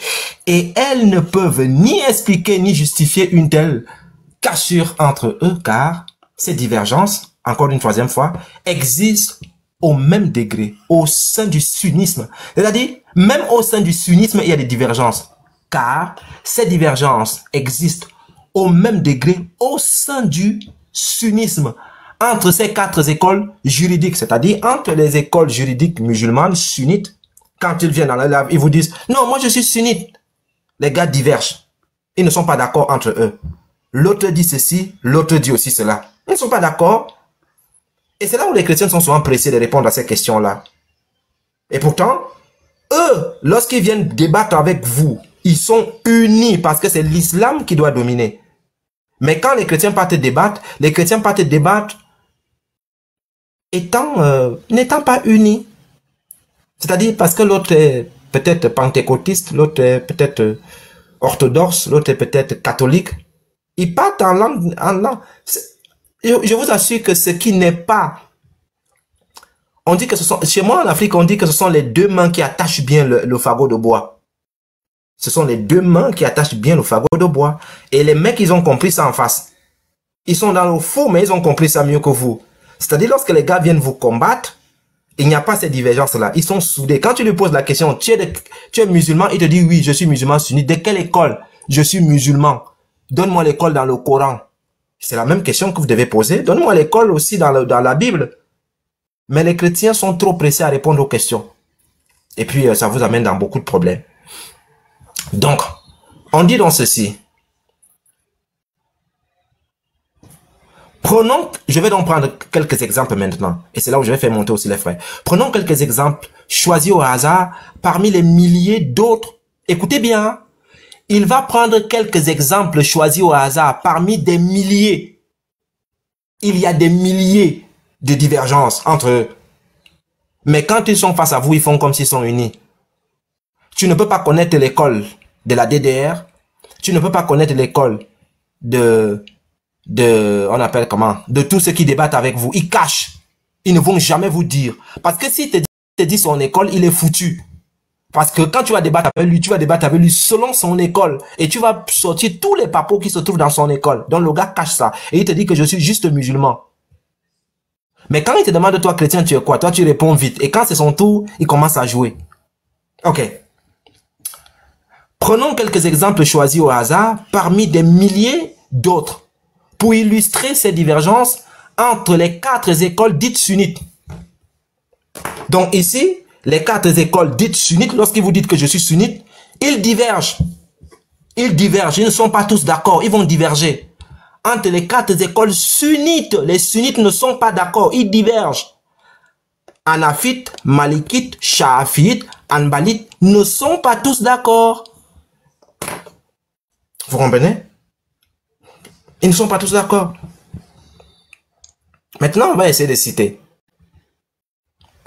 Et elles ne peuvent ni expliquer ni justifier une telle cassure entre eux, car ces divergences, encore une troisième fois, existent au même degré, au sein du sunnisme. C'est-à-dire, même au sein du sunnisme, il y a des divergences. Car ces divergences existent au même degré au sein du sunnisme. Entre ces quatre écoles juridiques, c'est-à-dire entre les écoles juridiques musulmanes, sunnites, quand ils viennent dans la lave, ils vous disent, non, moi je suis sunnite. Les gars divergent. Ils ne sont pas d'accord entre eux. L'autre dit ceci, l'autre dit aussi cela. Ils ne sont pas d'accord. Et c'est là où les chrétiens sont souvent pressés de répondre à ces questions-là. Et pourtant, eux, lorsqu'ils viennent débattre avec vous, ils sont unis parce que c'est l'islam qui doit dominer. Mais quand les chrétiens partent débattre, les chrétiens partent débattre n'étant pas unis. C'est-à-dire parce que l'autre est peut-être pentecôtiste, l'autre est peut-être orthodoxe, l'autre est peut-être catholique. Ils partent en langue. Je vous assure que ce qui n'est pas... On dit que ce sont... Chez moi en Afrique, on dit que ce sont les deux mains qui attachent bien le fagot de bois. Ce sont les deux mains qui attachent bien le fagot de bois. Et les mecs, ils ont compris ça en face. Ils sont dans le faux, mais ils ont compris ça mieux que vous. C'est-à-dire, lorsque les gars viennent vous combattre, il n'y a pas ces divergences-là. Ils sont soudés. Quand tu lui poses la question, tu es musulman, il te dit, oui, je suis musulman sunnite. De quelle école? Je suis musulman. Donne-moi l'école dans le Coran. C'est la même question que vous devez poser. Donne-moi l'école aussi dans la Bible. Mais les chrétiens sont trop pressés à répondre aux questions. Et puis, ça vous amène dans beaucoup de problèmes. Donc, on dit dans ceci. Prenons, je vais donc prendre quelques exemples maintenant. Et c'est là où je vais faire monter aussi les frères. Prenons quelques exemples choisis au hasard parmi les milliers d'autres. Écoutez bien. Il va prendre quelques exemples choisis au hasard parmi des milliers. Il y a des milliers de divergences entre eux. Mais quand ils sont face à vous, ils font comme s'ils sont unis. Tu ne peux pas connaître l'école de la DDR. Tu ne peux pas connaître l'école on appelle comment? De tous ceux qui débattent avec vous. Ils cachent. Ils ne vont jamais vous dire. Parce que si te dit son école, il est foutu. Parce que quand tu vas débattre avec lui, tu vas débattre avec lui selon son école. Et tu vas sortir tous les papos qui se trouvent dans son école. Donc le gars cache ça. Et il te dit que je suis juste musulman. Mais quand il te demande toi chrétien, tu es quoi? Toi tu réponds vite. Et quand c'est son tour, il commence à jouer. Ok. Prenons quelques exemples choisis au hasard parmi des milliers d'autres pour illustrer ces divergences entre les quatre écoles dites sunnites. Donc ici, les quatre écoles dites sunnites, lorsqu'ils vous dites que je suis sunnite, ils divergent. Ils divergent, ils ne sont pas tous d'accord, ils vont diverger. Entre les quatre écoles sunnites, les sunnites ne sont pas d'accord, ils divergent. Hanafites, Malikites, Shafiites, Hanbalites ne sont pas tous d'accord. Vous comprenez? Ils ne sont pas tous d'accord. Maintenant, on va essayer de citer.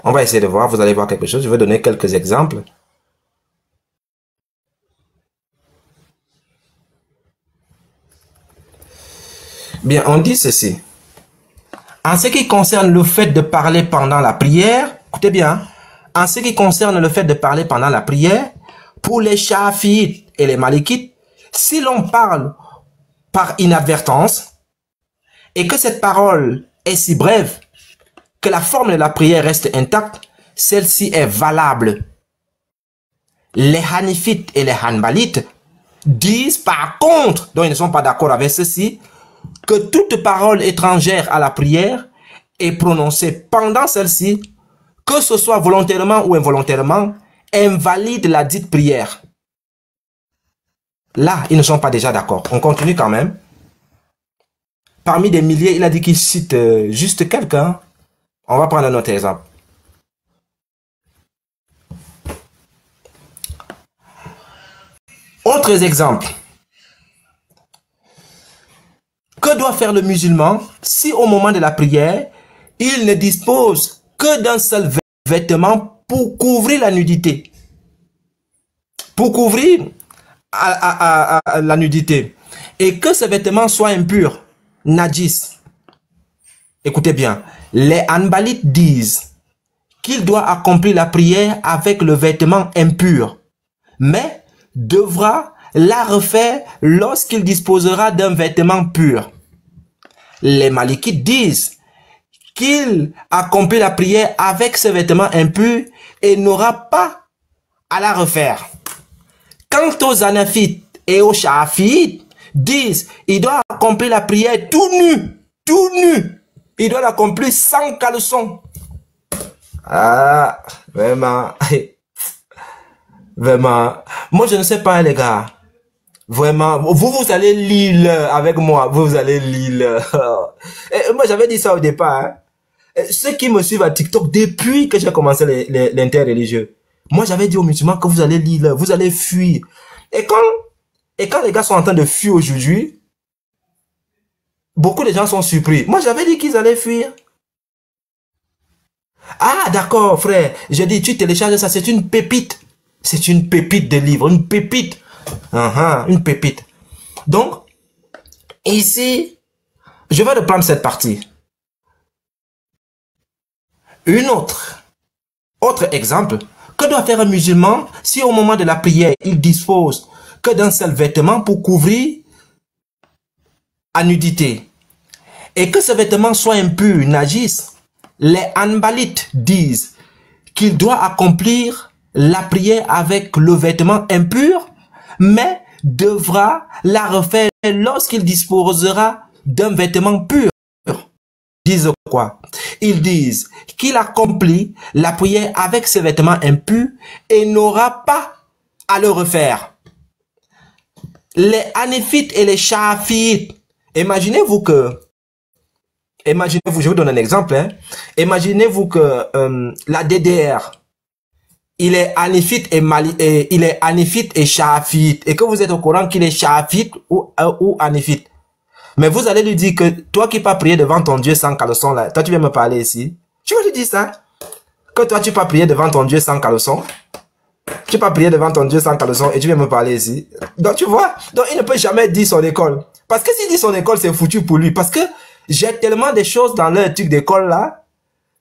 On va essayer de voir, vous allez voir quelque chose. Je vais donner quelques exemples. Bien, on dit ceci. En ce qui concerne le fait de parler pendant la prière, écoutez bien, en ce qui concerne le fait de parler pendant la prière, pour les Shafi'ites et les Malikites, si l'on parle par inadvertance et que cette parole est si brève que la forme de la prière reste intacte, celle-ci est valable. Les Hanifites et les Hanbalites disent par contre, donc ils ne sont pas d'accord avec ceci, que toute parole étrangère à la prière est prononcée pendant celle-ci, que ce soit volontairement ou involontairement, invalide la dite prière. Là, ils ne sont pas déjà d'accord. On continue quand même. Parmi des milliers, il a dit qu'il cite juste quelqu'un. On va prendre un autre exemple. Autres exemples. Que doit faire le musulman si au moment de la prière, il ne dispose que d'un seul vêtement pour couvrir la nudité? Pour couvrir la nudité. Et que ce vêtement soit impur, najis. Écoutez bien, les Hanbalites disent qu'il doit accomplir la prière avec le vêtement impur, mais devra la refaire lorsqu'il disposera d'un vêtement pur. Les Malikites disent qu'il accomplit la prière avec ce vêtement impur et n'aura pas à la refaire. Quant aux Hanafites et aux Shafi'ites, disent il doit accomplir la prière tout nu, tout nu. Il doit l'accomplir sans caleçon. Ah, vraiment, vraiment. Moi, je ne sais pas, les gars. Vraiment, vous allez lire avec moi. Vous allez lire. Moi, j'avais dit ça au départ. Hein. Ceux qui me suivent à TikTok depuis que j'ai commencé l'interreligieux, moi, j'avais dit aux musulmans que vous allez lire, vous allez fuir. Et quand les gars sont en train de fuir aujourd'hui, beaucoup de gens sont surpris. Moi, j'avais dit qu'ils allaient fuir. Ah, d'accord, frère. J'ai dit, tu télécharges ça, c'est une pépite. C'est une pépite de livre, une pépite. Une pépite. Donc, ici, je vais reprendre cette partie. Autre exemple. Que doit faire un musulman si au moment de la prière, il dispose que d'un seul vêtement pour couvrir la nudité et que ce vêtement soit impur, najis? Les Hanbalites disent qu'il doit accomplir la prière avec le vêtement impur, mais devra la refaire lorsqu'il disposera d'un vêtement pur. Ils disent quoi? Ils disent qu'il accomplit la prière avec ses vêtements impurs et n'aura pas à le refaire. Les Hanifites et les Shafi'ites, imaginez-vous, je vous donne un exemple, hein. Imaginez-vous que la DDR, il est Hanifite et Shafi'ite, et que vous êtes au courant qu'il est Shafi'ite ou Hanifite. Mais vous allez lui dire que toi qui pas prier devant ton Dieu sans caleçon, là, toi tu viens me parler ici. Tu vas lui dire ça? Que toi tu pas prier devant ton Dieu sans caleçon. Tu pas prier devant ton Dieu sans caleçon et tu viens me parler ici. Donc tu vois, donc il ne peut jamais dire son école. Parce que s'il dit son école, c'est foutu pour lui. Parce que j'ai tellement de choses dans leur truc d'école là,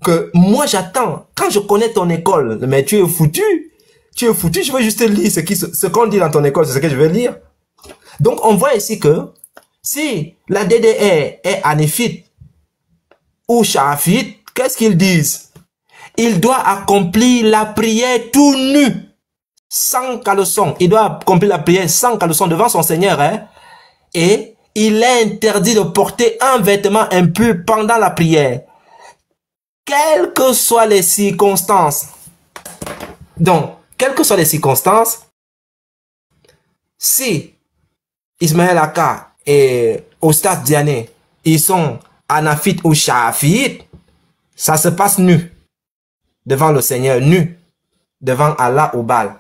que moi j'attends. Quand je connais ton école, mais tu es foutu. Tu es foutu, je veux juste lire ce qu'on dit dans ton école, c'est ce que je veux lire. Donc on voit ici que si la DDR est Hanifite ou Shafi'ite, qu'est-ce qu'ils disent? Il doit accomplir la prière tout nu, sans caleçon. Il doit accomplir la prière sans caleçon devant son Seigneur. Hein? Et il est interdit de porter un vêtement impur pendant la prière. Quelles que soient les circonstances. Donc, quelles que soient les circonstances, si Ismaël Aka et Oustaz Diané, ils sont Hanafites ou Shafi'ites, ça se passe nu, devant le Seigneur, nu, devant Allah ou Baal.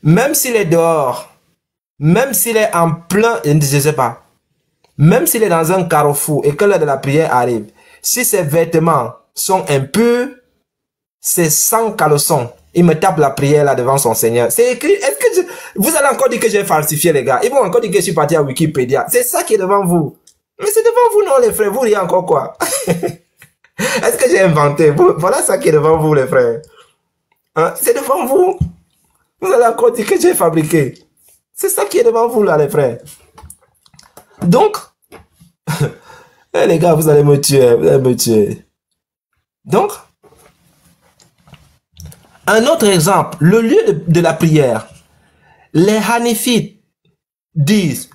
Même s'il est dehors, même s'il est en plein, je ne sais pas, même s'il est dans un carrefour et que l'heure de la prière arrive, si ses vêtements sont impurs, c'est sans caleçon. Il me tape la prière là devant son Seigneur. C'est écrit. Est-ce que vous allez encore dire que j'ai falsifié, les gars? Ils vont encore dire que je suis parti à Wikipédia. C'est ça qui est devant vous. Mais c'est devant vous, non, les frères. Vous riez encore quoi? Est-ce que j'ai inventé? Voilà ça qui est devant vous, les frères. Hein? C'est devant vous. Vous allez encore dire que j'ai fabriqué. C'est ça qui est devant vous, là, les frères. Donc, les gars, vous allez me tuer. Vous allez me tuer. Donc, un autre exemple, le lieu de la prière. Les Hanifites disent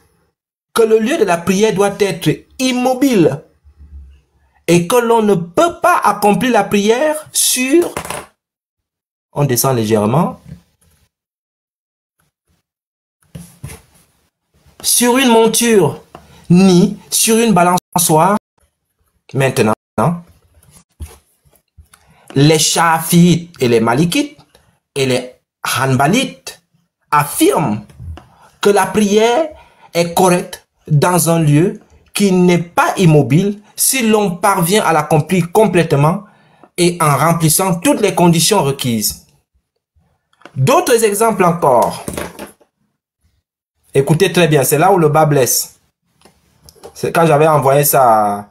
que le lieu de la prière doit être immobile et que l'on ne peut pas accomplir la prière sur, on descend légèrement, sur une monture, ni sur une balançoire. Maintenant, les Shafi'ites et les Malikites et les Hanbalites affirment que la prière est correcte dans un lieu qui n'est pas immobile si l'on parvient à l'accomplir complètement et en remplissant toutes les conditions requises. D'autres exemples encore. Écoutez très bien, c'est là où le bas blesse. C'est quand j'avais envoyé ça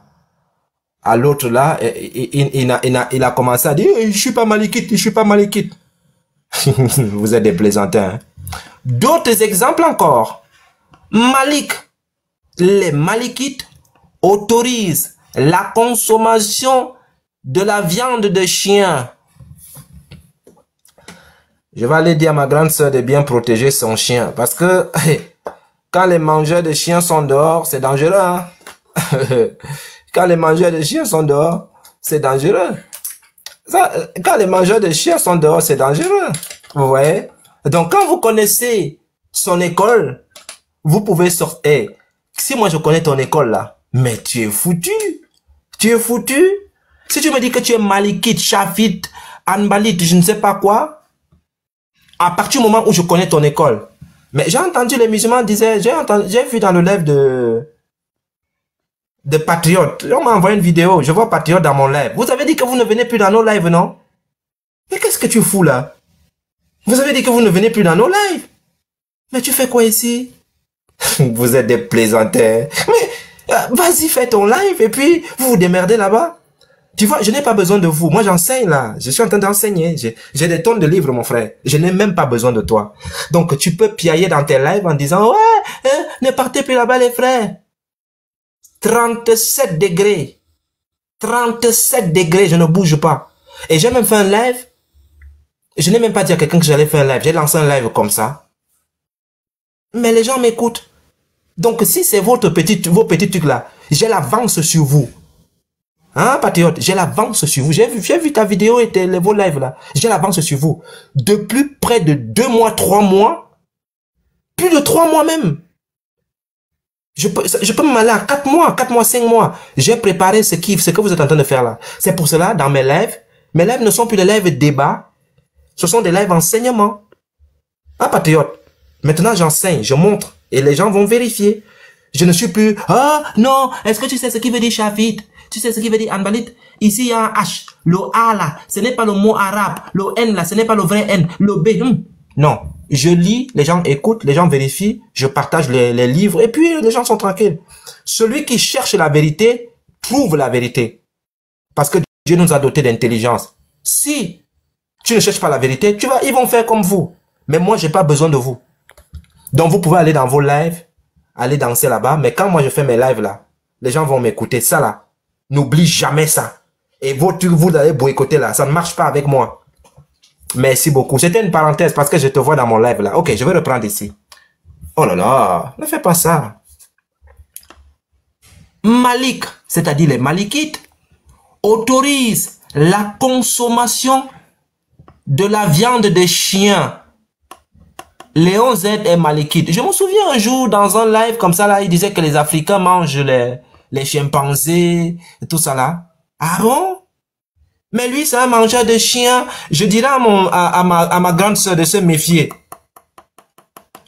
à l'autre là, il a commencé à dire « Je suis pas malikite, je suis pas malikite. » Vous êtes des plaisantins. Hein? D'autres exemples encore. Malik. Les malikites autorisent la consommation de la viande de chien. Je vais aller dire à ma grande sœur de bien protéger son chien. Parce que quand les mangeurs de chiens sont dehors, c'est dangereux. Hein? Quand les mangeurs de chiens sont dehors, c'est dangereux. Quand les mangeurs de chiens sont dehors, c'est dangereux. Vous voyez? Donc, quand vous connaissez son école, vous pouvez sortir. Si moi je connais ton école là, mais tu es foutu. Tu es foutu. Si tu me dis que tu es malikite, shafite, hanbalite, je ne sais pas quoi, à partir du moment où je connais ton école. Mais j'ai entendu les musulmans disaient, j'ai vu dans le live de Patriote. On m'a envoyé une vidéo, je vois Patriote dans mon live. Vous avez dit que vous ne venez plus dans nos lives, non? Mais qu'est-ce que tu fous là? Vous avez dit que vous ne venez plus dans nos lives. Mais tu fais quoi ici? Vous êtes des plaisantins. Mais vas-y, fais ton live et puis vous vous démerdez là-bas. Tu vois, je n'ai pas besoin de vous. Moi, j'enseigne là. Je suis en train d'enseigner. J'ai des tonnes de livres, mon frère. Je n'ai même pas besoin de toi. Donc, tu peux piailler dans tes lives en disant, ouais, ne partez plus là-bas, les frères. 37 degrés. 37 degrés, je ne bouge pas. Et j'ai même fait un live. Je n'ai même pas dit à quelqu'un que j'allais faire un live. J'ai lancé un live comme ça. Mais les gens m'écoutent. Donc, si c'est vos petits trucs là, j'ai l'avance sur vous. Hein, Patriote? J'ai l'avance sur vous. J'ai vu ta vidéo et vos lives là. J'ai l'avance sur vous. Depuis près de 2 mois, 3 mois. Plus de 3 mois même. Je peux me aller à 4 mois, 5 mois. J'ai préparé ce que vous êtes en train de faire là. C'est pour cela, dans mes lives ne sont plus des lives débat. Ce sont des lives enseignement. Ah, Patriote. Maintenant, j'enseigne, je montre. Et les gens vont vérifier. Je ne suis plus, ah, non, est-ce que tu sais ce qui veut dire shafite? Tu sais ce qui veut dire hanbalite? Ici, il y a un H. Le A là, ce n'est pas le mot arabe. Le N là, ce n'est pas le vrai N. Le B, non. Je lis, les gens écoutent, les gens vérifient, je partage les livres et puis les gens sont tranquilles. Celui qui cherche la vérité, trouve la vérité. Parce que Dieu nous a dotés d'intelligence. Si tu ne cherches pas la vérité, ils vont faire comme vous. Mais moi, j'ai pas besoin de vous. Donc, vous pouvez aller dans vos lives, aller danser là-bas. Mais quand moi, je fais mes lives là, les gens vont m'écouter. Ça là, n'oublie jamais ça. Et vous allez boycotter là. Ça ne marche pas avec moi. Merci beaucoup. C'était une parenthèse parce que je te vois dans mon live là. Ok, je vais reprendre ici. Oh là là, ne fais pas ça. Malik, c'est-à-dire les Malikites, autorisent la consommation de la viande de chien. Léon Z est malikite. Je me souviens un jour dans un live comme ça là, il disait que les Africains mangent les chimpanzés et tout ça là. Ah bon? Mais lui c'est un mangeur de chiens. Je dirais à ma grande sœur de se méfier.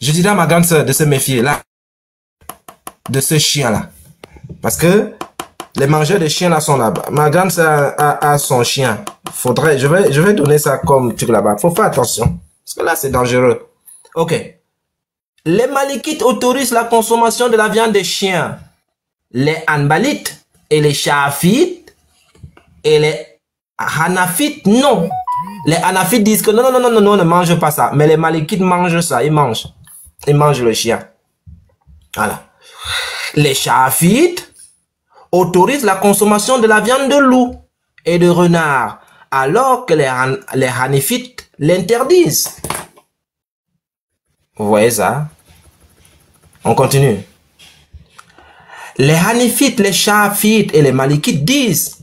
Je dirais à ma grande sœur de se méfier là. De ce chien là. Parce que les mangeurs de chiens là sont là-bas. Ma grande sœur a son chien. Je vais donner ça comme truc là-bas. Faut faire attention. Parce que là c'est dangereux. Ok. Les Malikites autorisent la consommation de la viande de chien. les Hanbalites et les Shafites et les Hanafites, non. Les Hanafites disent que non, non, non, non, non, non, ne mange pas ça. Mais les Malikites mangent ça, ils mangent. Ils mangent le chien. Voilà. Les Shafites autorisent la consommation de la viande de loup et de renard, alors que les Hanafites l'interdisent. Vous voyez ça? On continue. Les Hanafites, les Shafites et les Malikites disent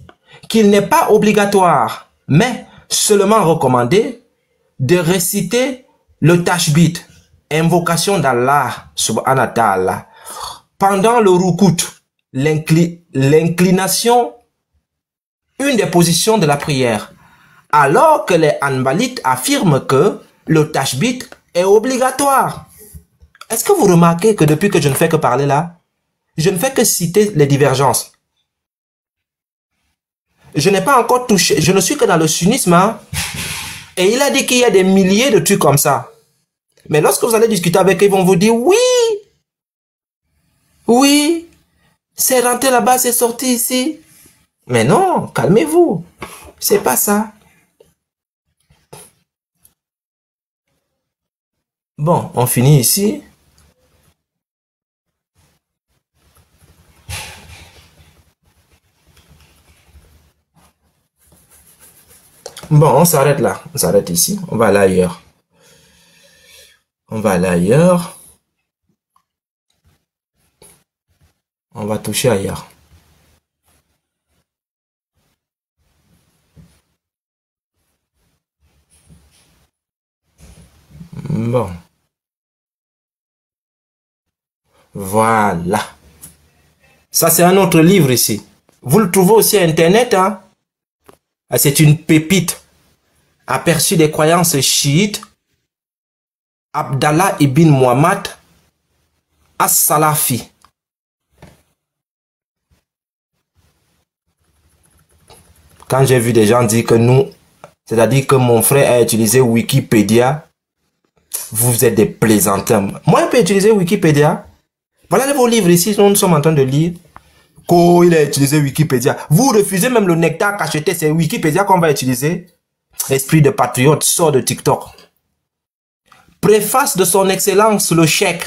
qu'il n'est pas obligatoire, mais seulement recommandé de réciter le tashbit, invocation d'Allah subhanahu wa ta'ala, pendant le rukut, l'inclination, une des positions de la prière, alors que les Hanbalites affirment que le tashbit est obligatoire. Est-ce que vous remarquez que depuis que je ne fais que parler là, je ne fais que citer les divergences? Je n'ai pas encore touché, je ne suis que dans le sunnisme, hein? Et il a dit qu'il y a des milliers de trucs comme ça. Mais lorsque vous allez discuter avec eux, ils vont vous dire oui, oui, c'est rentré là-bas, c'est sorti ici. Mais non, calmez-vous, c'est pas ça. Bon, on finit ici. Bon, on s'arrête là. On s'arrête ici. On va aller ailleurs. On va aller ailleurs. On va toucher ailleurs. Bon. Voilà. Ça, c'est un autre livre ici. Vous le trouvez aussi à Internet, hein? C'est une pépite. Aperçu des croyances chiites. Abdallah ibn Muhammad as-Salafi. Quand j'ai vu des gens dire que nous, c'est-à-dire que mon frère a utilisé Wikipédia, vous êtes des plaisantins. Moi, je peux utiliser Wikipédia. Voilà vos livres ici, nous sommes en train de lire. Quand il a utilisé Wikipédia. Vous refusez même le nectar cacheté, c'est Wikipédia qu'on va utiliser. Esprit de patriote, sort de TikTok. Préface de son excellence, le chèque.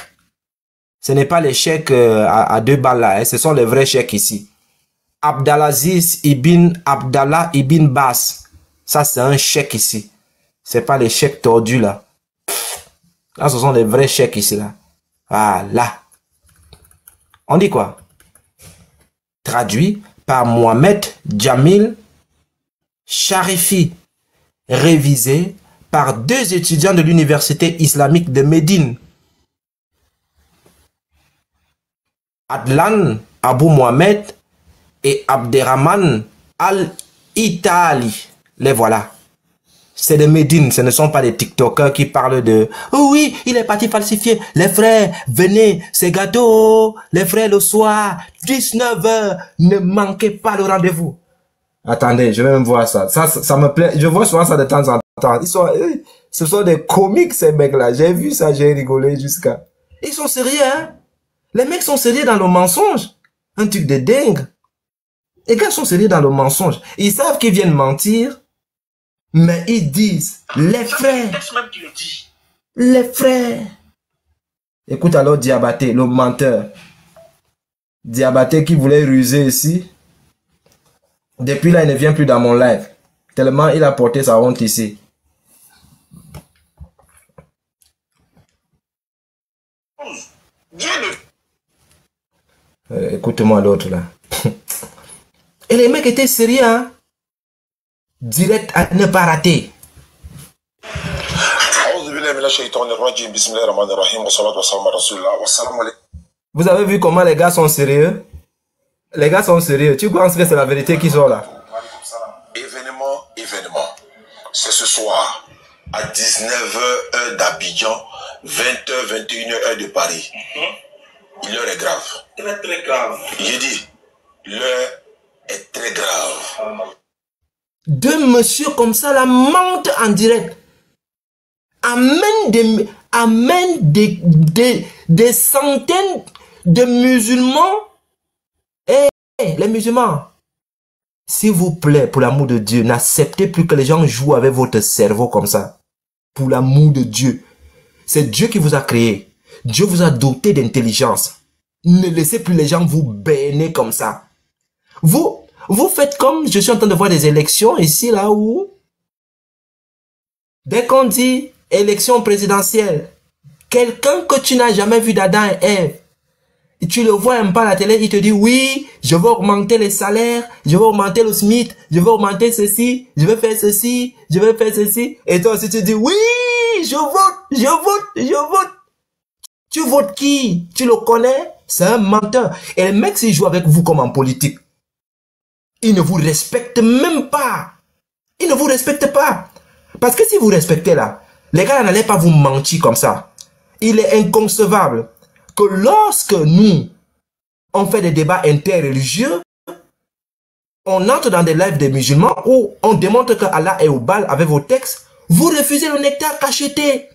Ce n'est pas les chèques à 2 balles là, hein, ce sont les vrais chèques ici. Abdalaziz ibn Abdallah ibn Bas. Ça, c'est un chèque ici. C'est pas les chèques tordus là. Là, ce sont les vrais chèques ici là. Voilà. On dit quoi? Traduit par Mohamed Jamil Sharifi. Révisé par 2 étudiants de l'université islamique de Médine. Adlan Abu Mohamed et Abderrahman Al-Itali. Les voilà. C'est de Médine, ce ne sont pas des TikTokers qui parlent de « Oh oui, il est parti falsifier. Les frères, venez, c'est gâteau. Les frères, le soir, 19 h, ne manquez pas le rendez-vous. » Attendez, je vais même voir ça. Ça me plaît. Je vois souvent ça de temps en temps. Ce sont des comiques, ces mecs-là. J'ai vu ça, j'ai rigolé jusqu'à... Ils sont sérieux, hein? Les mecs sont sérieux dans le mensonge. Un truc de dingue. Les gars sont sérieux dans le mensonge. Ils savent qu'ils viennent mentir, mais ils disent, les frères, les frères. Écoute alors Diabaté, le menteur. Diabaté qui voulait ruser ici. Depuis là, il ne vient plus dans mon live. Tellement il a porté sa honte ici. Écoute-moi l'autre là. Et les mecs étaient sérieux, hein? Direct à ne pas rater. Vous avez vu comment les gars sont sérieux? Les gars sont sérieux. Tu penses que c'est la vérité qui sort là? Événement. C'est ce soir à 19 h heure d'Abidjan, 20 h 21 h heure de Paris. L'heure est grave. Très très grave. J'ai dit, l'heure est très grave. 2 messieurs comme ça la mentent en direct. Amène des centaines de musulmans les musulmans, s'il vous plaît, pour l'amour de Dieu, n'acceptez plus que les gens jouent avec votre cerveau comme ça. Pour l'amour de Dieu. C'est Dieu qui vous a créé. Dieu vous a doté d'intelligence. Ne laissez plus les gens vous berner comme ça. Vous faites comme je suis en train de voir des élections ici, là où, dès qu'on dit élection présidentielle, quelqu'un que tu n'as jamais vu d'Adam et Ève, et tu le vois un peu à la télé, il te dit oui, je vais augmenter les salaires, je vais augmenter le SMIC, je vais augmenter ceci, je vais faire ceci, je vais faire ceci. Et toi aussi tu dis oui, je vote, je vote, je vote. Tu votes qui? Tu le connais? C'est un menteur. Et le mec s'il joue avec vous comme en politique, il ne vous respecte même pas. Il ne vous respecte pas. Parce que si vous respectez là, les gars n'allaient pas vous mentir comme ça. Il est inconcevable que lorsque nous, on fait des débats interreligieux, on entre dans des lives des musulmans où on démontre que Allah est au bal avec vos textes, vous refusez le nectar cacheté.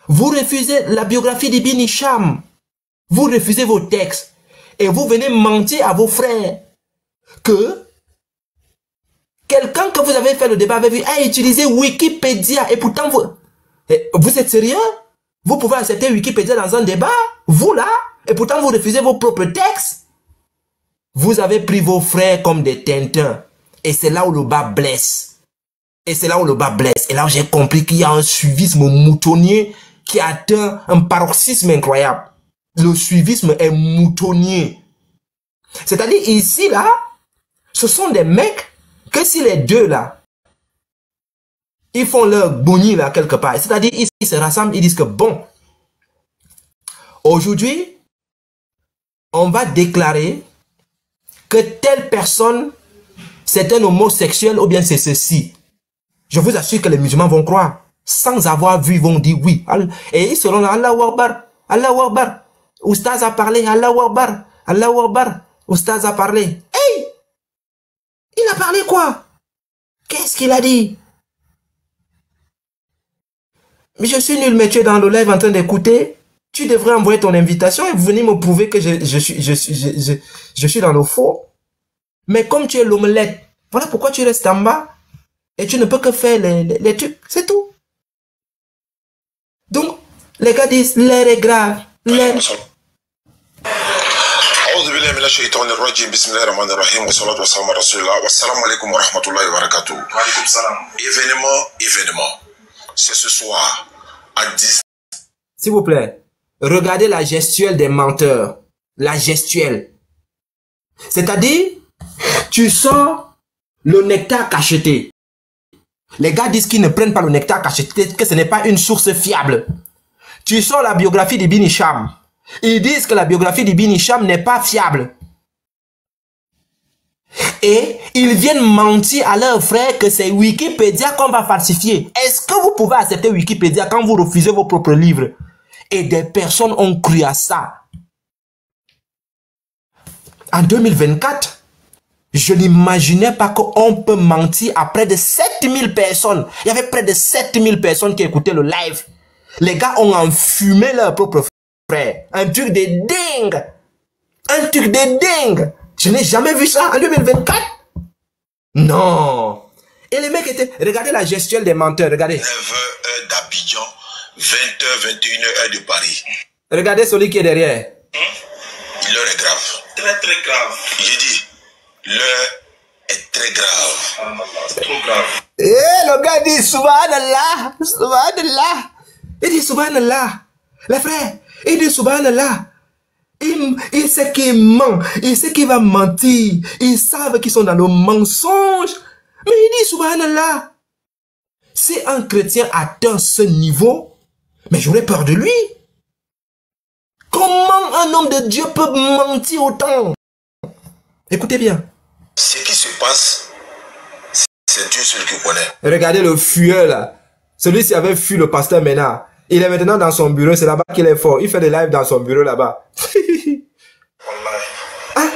Vous refusez la biographie d'Ibn Hisham. Vous refusez vos textes. Et vous venez mentir à vos frères que quelqu'un que vous avez fait le débat avec lui a utilisé Wikipédia. Et pourtant, vous êtes sérieux? Vous pouvez accepter Wikipédia dans un débat? Vous là? Et pourtant, vous refusez vos propres textes? Vous avez pris vos frères comme des tintins. Et c'est là où le bas blesse. Et c'est là où le bas blesse. Et là où j'ai compris qu'il y a un suivisme moutonnier qui atteint un paroxysme incroyable. Le suivisme est moutonnier. C'est-à-dire ici, là, ce sont des mecs que si les deux, là, ils font leur boni, là, quelque part. C'est-à-dire, ils se rassemblent, ils disent que, bon, aujourd'hui, on va déclarer que telle personne, c'est un homosexuel ou bien c'est ceci. Je vous assure que les musulmans vont croire. Sans avoir vu, ils vont dire oui. Et ils seront là, Allahu Akbar, Allahu Akbar. Oustaz a parlé, Allahu Akbar, Allahu Akbar. Oustaz a parlé. Hey! Il a parlé quoi? Qu'est-ce qu'il a dit? Mais je suis nul, mais tu es dans le live en train d'écouter. Tu devrais envoyer ton invitation et venir me prouver que je suis dans le faux. Mais comme tu es l'omelette, voilà pourquoi tu restes en bas et tu ne peux que faire les trucs. C'est tout. Donc, les gars disent, l'air est grave. L'air... Événement. C'est ce soir à 10. S'il vous plaît, regardez la gestuelle des menteurs. La gestuelle. C'est-à-dire, tu sors le nectar cacheté. Les gars disent qu'ils ne prennent pas le nectar cacheté, que ce n'est pas une source fiable. Tu sors la biographie d'Ibn Hisham. Ils disent que la biographie d'Ibn Hisham n'est pas fiable. Et ils viennent mentir à leurs frères que c'est Wikipédia qu'on va falsifier. Est-ce que vous pouvez accepter Wikipédia quand vous refusez vos propres livres? Et des personnes ont cru à ça. En 2024, je n'imaginais pas qu'on peut mentir à près de 7000 personnes. Il y avait près de 7000 personnes qui écoutaient le live. Les gars ont enfumé leurs propres frères. Un truc de dingue. Un truc de dingue. Je n'ai jamais vu ça en 2024. Non. Et les mecs étaient... Regardez la gestuelle des menteurs. Regardez. 9h d'Abidjan, 20h, 21h de Paris. Regardez celui qui est derrière. L'heure est grave. Très très grave. J'ai dit, l'heure est très grave. C'est trop grave. Et le gars dit Subhanallah. Subhanallah. Il dit Subhanallah. Les frères, il dit Subhanallah. Il sait qu'il ment. Il sait qu'il va mentir. Ils savent qu'ils sont dans le mensonge. Mais il dit Subhanallah. Si un chrétien atteint ce niveau, mais j'aurais peur de lui. Comment un homme de Dieu peut mentir autant? Écoutez bien. Ce qui se passe, c'est Dieu seul qui connaît. Regardez le fuyeur là. Celui-ci avait fui le pasteur Ménard. Il est maintenant dans son bureau, c'est là-bas qu'il est fort. Il fait des lives dans son bureau là-bas. Ah,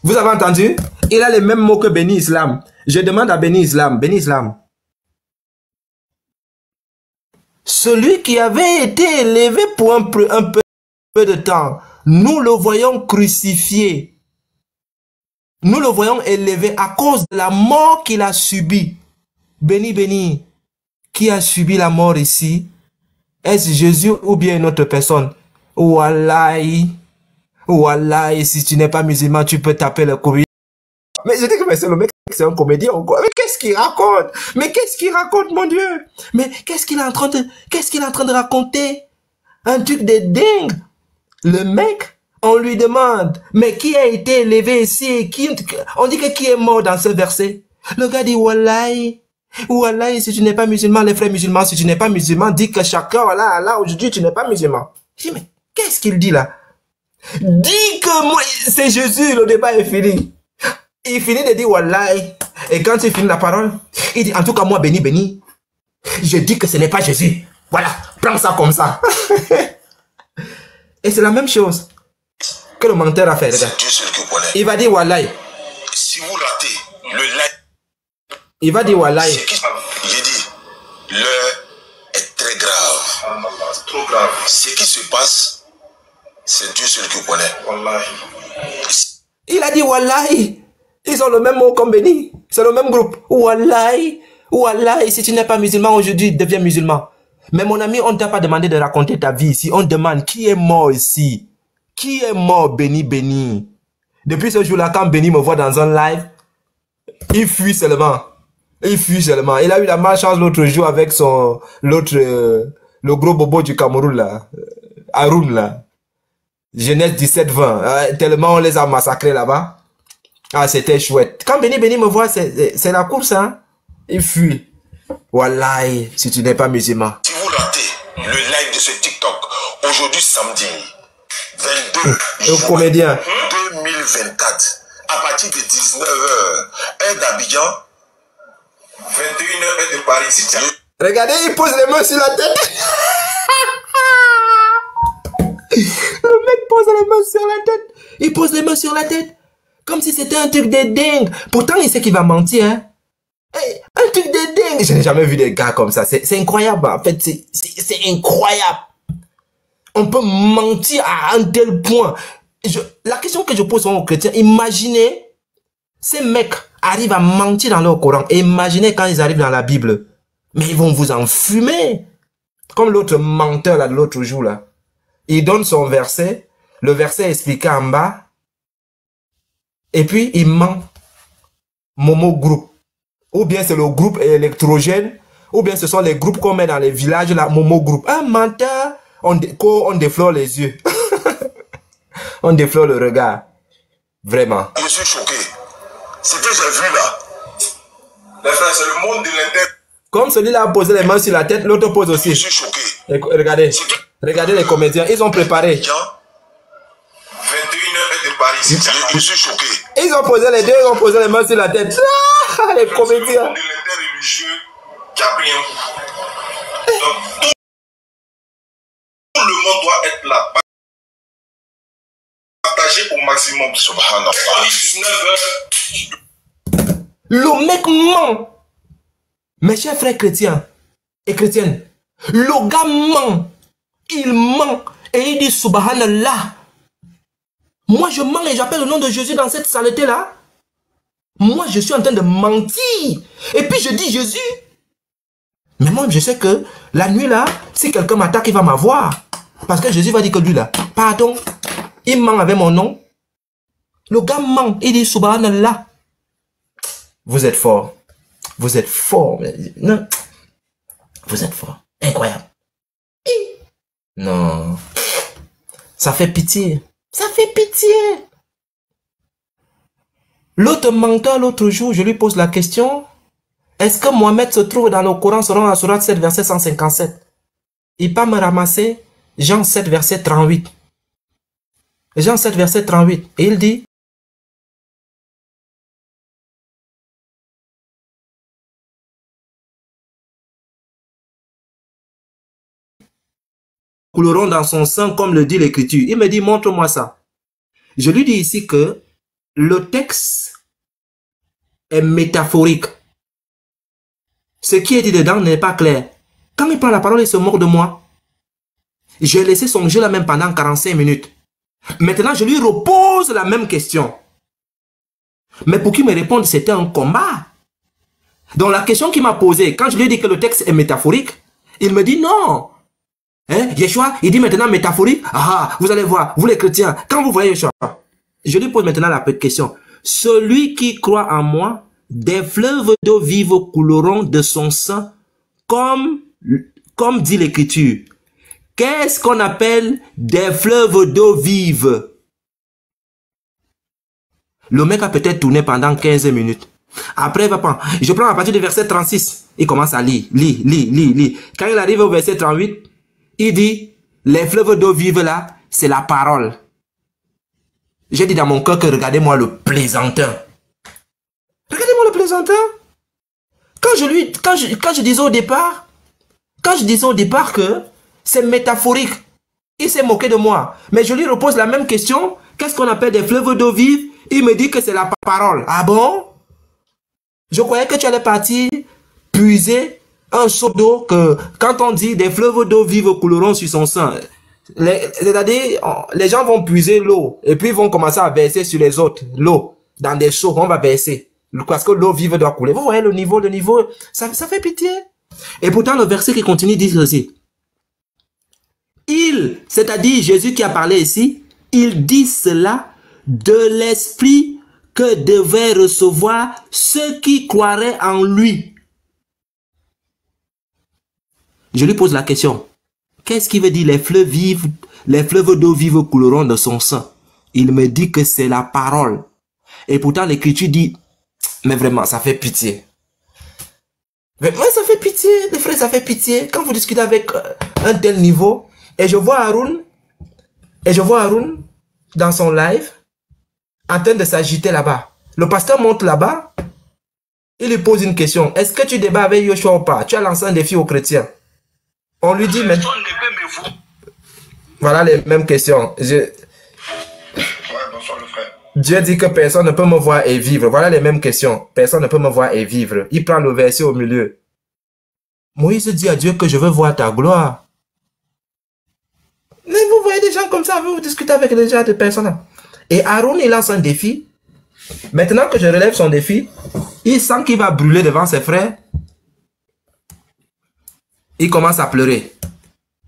vous avez entendu? Il a les mêmes mots que Béni Islam. Je demande à Béni Islam. Béni Islam. Celui qui avait été élevé pour un peu de temps, nous le voyons crucifié. Nous le voyons élevé à cause de la mort qu'il a subie. Béni, béni. Qui a subi la mort ici? Est-ce Jésus ou bien une autre personne? Wallahi. Wallahi, si tu n'es pas musulman, tu peux taper le courrier. Mais je dis que c'est le mec, c'est un comédien ou quoi? Mais qu'est-ce qu'il raconte? Mais qu'est-ce qu'il raconte, mon Dieu? Mais qu'est-ce qu'il est en train de raconter? Un truc de dingue. Le mec, on lui demande, mais qui a été élevé ici? On dit que qui est mort dans ce verset? Le gars dit, Wallahi. Wallahi, si tu n'es pas musulman, les frères musulmans, si tu n'es pas musulman, dis que chacun, voilà, là, aujourd'hui, tu n'es pas musulman. Je dis, mais qu'est-ce qu'il dit là? Dis que moi, c'est Jésus, le débat est fini. Il finit de dire Wallahi. Et quand il finit la parole, il dit, en tout cas, moi, béni, béni, je dis que ce n'est pas Jésus. Voilà, prends ça comme ça. Et c'est la même chose que le menteur a fait, regarde. Il va dire Wallahi. Si vous ratez le live, il va dire Wallahi. J'ai dit, l'heure est très grave. Trop grave. Ce qui se passe, c'est Dieu seul qui connaît. Wallahi. Il a dit Wallahi. Ils ont le même mot comme béni. C'est le même groupe. Wallahi. Wallahi. Si tu n'es pas musulman aujourd'hui, deviens musulman. Mais mon ami, on ne t'a pas demandé de raconter ta vie ici. On demande qui est mort ici. Qui est mort, béni, béni. Depuis ce jour-là, quand Béni me voit dans un live, il fuit seulement. Il fuit seulement. Il a eu la malchance l'autre jour avec son, le gros bobo du Cameroun là. Haroun là. Jeunesse 17-20. Tellement on les a massacrés là-bas. Ah, c'était chouette. Quand Béni me voit, c'est la course, hein. Il fuit. Wallahi, si tu n'es pas musulman. Si vous ratez le live de ce TikTok, aujourd'hui samedi, 22 Le comédien. 2024, à partir de 19h, heure d'Abidjan, 21h, heure de Paris. Si Regardez, il pose les mains sur la tête. Le mec pose les mains sur la tête. Il pose les mains sur la tête. Comme si c'était un truc de dingue. Pourtant, il sait qu'il va mentir, hein. Hey, un truc de dingue. Je n'ai jamais vu des gars comme ça. C'est incroyable. En fait, c'est incroyable. On peut mentir à un tel point. La question que je pose aux chrétiens, imaginez, ces mecs arrivent à mentir dans leur Coran. Et imaginez quand ils arrivent dans la Bible. Mais ils vont vous enfumer. Comme l'autre menteur là de l'autre jour là. Il donne son verset. Le verset est expliqué en bas. Et puis il ment. Momo groupe. Ou bien c'est le groupe électrogène. Ou bien ce sont les groupes qu'on met dans les villages là. Momo groupe. Un menteur. On déflore les yeux. On déflore le regard. Vraiment. Je suis choqué. Ce que j'ai vu là. Les frères, c'est le monde de l'intérieur. Comme celui-là a posé les mains sur la tête, l'autre pose aussi. Je suis choqué. Regardez. Regardez les comédiens. Ils ont préparé. 21h de Paris. Je suis choqué. Ils ont posé les deux, ils ont posé les mains sur la tête. Ah, les comédiens. C'est le monde de l'interreligieux qui a pris un coup. Donc, tout le monde doit être là. Partagé au maximum. Subhanallah. 19h. Le mec ment. Mes chers frères chrétiens et chrétiennes, le gars ment. Il ment. Et il dit Subhanallah. Moi je mens et j'appelle le nom de Jésus dans cette saleté là. Moi je suis en train de mentir. Et puis je dis Jésus. Mais moi je sais que la nuit là, si quelqu'un m'attaque, il va m'avoir. Parce que Jésus va dire que lui là, pardon, il ment avec mon nom. Le gars ment. Il dit Subhanallah. Vous êtes fort. Vous êtes fort. Non. Vous êtes fort. Incroyable. Non. Ça fait pitié. Ça fait pitié. L'autre menteur, l'autre jour, je lui pose la question. Est-ce que Mohamed se trouve dans le Coran selon la sourate 7, verset 157? Il peut me ramasser Jean 7, verset 38. Jean 7, verset 38. Et il dit, couleront dans son sang comme le dit l'écriture. Il me dit, montre-moi ça. Je lui dis ici que le texte est métaphorique. Ce qui est dit dedans n'est pas clair. Quand il prend la parole, il se moque de moi. J'ai laissé son jeu là même pendant 45 minutes. Maintenant, je lui repose la même question. Mais pour qu'il me réponde, c'était un combat. Donc la question qu'il m'a posée, quand je lui ai dit que le texte est métaphorique, il me dit non. Hein? Yeshua, il dit maintenant métaphorique. Ah, vous allez voir, vous les chrétiens, quand vous voyez Yeshua, je lui pose maintenant la petite question. Celui qui croit en moi, des fleuves d'eau vive couleront de son sang, comme dit l'Écriture. Qu'est-ce qu'on appelle des fleuves d'eau vive? Le mec a peut-être tourné pendant 15 minutes. Après, il va prendre. Je prends à partir du verset 36. Il commence à lire. Quand il arrive au verset 38, il dit, les fleuves d'eau vive là, c'est la parole. J'ai dit dans mon cœur que regardez-moi le plaisantin. Regardez-moi le plaisantin. Quand je disais au départ que c'est métaphorique, il s'est moqué de moi. Mais je lui repose la même question. Qu'est-ce qu'on appelle des fleuves d'eau vive? Il me dit que c'est la parole. Ah bon? Je croyais que tu allais partir puiser un seau d'eau que quand on dit des fleuves d'eau vive couleront sur son sang. C'est-à-dire, les gens vont puiser l'eau et puis ils vont commencer à verser sur les autres l'eau dans des seaux. On va verser parce que l'eau vive doit couler. Vous voyez le niveau, ça fait pitié. Et pourtant le verset qui continue dit ceci. C'est-à-dire Jésus qui a parlé ici, il dit cela de l'esprit que devaient recevoir ceux qui croiraient en lui. Je lui pose la question. Qu'est-ce qui veut dire les fleuves d'eau vive couleront de son sang? Il me dit que c'est la parole. Et pourtant l'Écriture dit, mais vraiment, ça fait pitié. Mais ouais, ça fait pitié, les frères, ça fait pitié. Quand vous discutez avec un tel niveau, et je vois Haroun dans son live, en train de s'agiter là-bas. Le pasteur monte là-bas, il lui pose une question. Est-ce que tu débats avec Yoshua ou pas? Tu as lancé un défi aux chrétiens. On lui dit, mais... Voilà les mêmes questions. Ouais, bonsoir le frère. Dieu dit que personne ne peut me voir et vivre. Voilà les mêmes questions. Personne ne peut me voir et vivre. Il prend le verset au milieu. Moïse dit à Dieu que je veux voir ta gloire. Mais vous voyez des gens comme ça, vous discutez avec les gens de personnes. Et Aaron, il lance un défi. Maintenant que je relève son défi, il sent qu'il va brûler devant ses frères. Il commence à pleurer.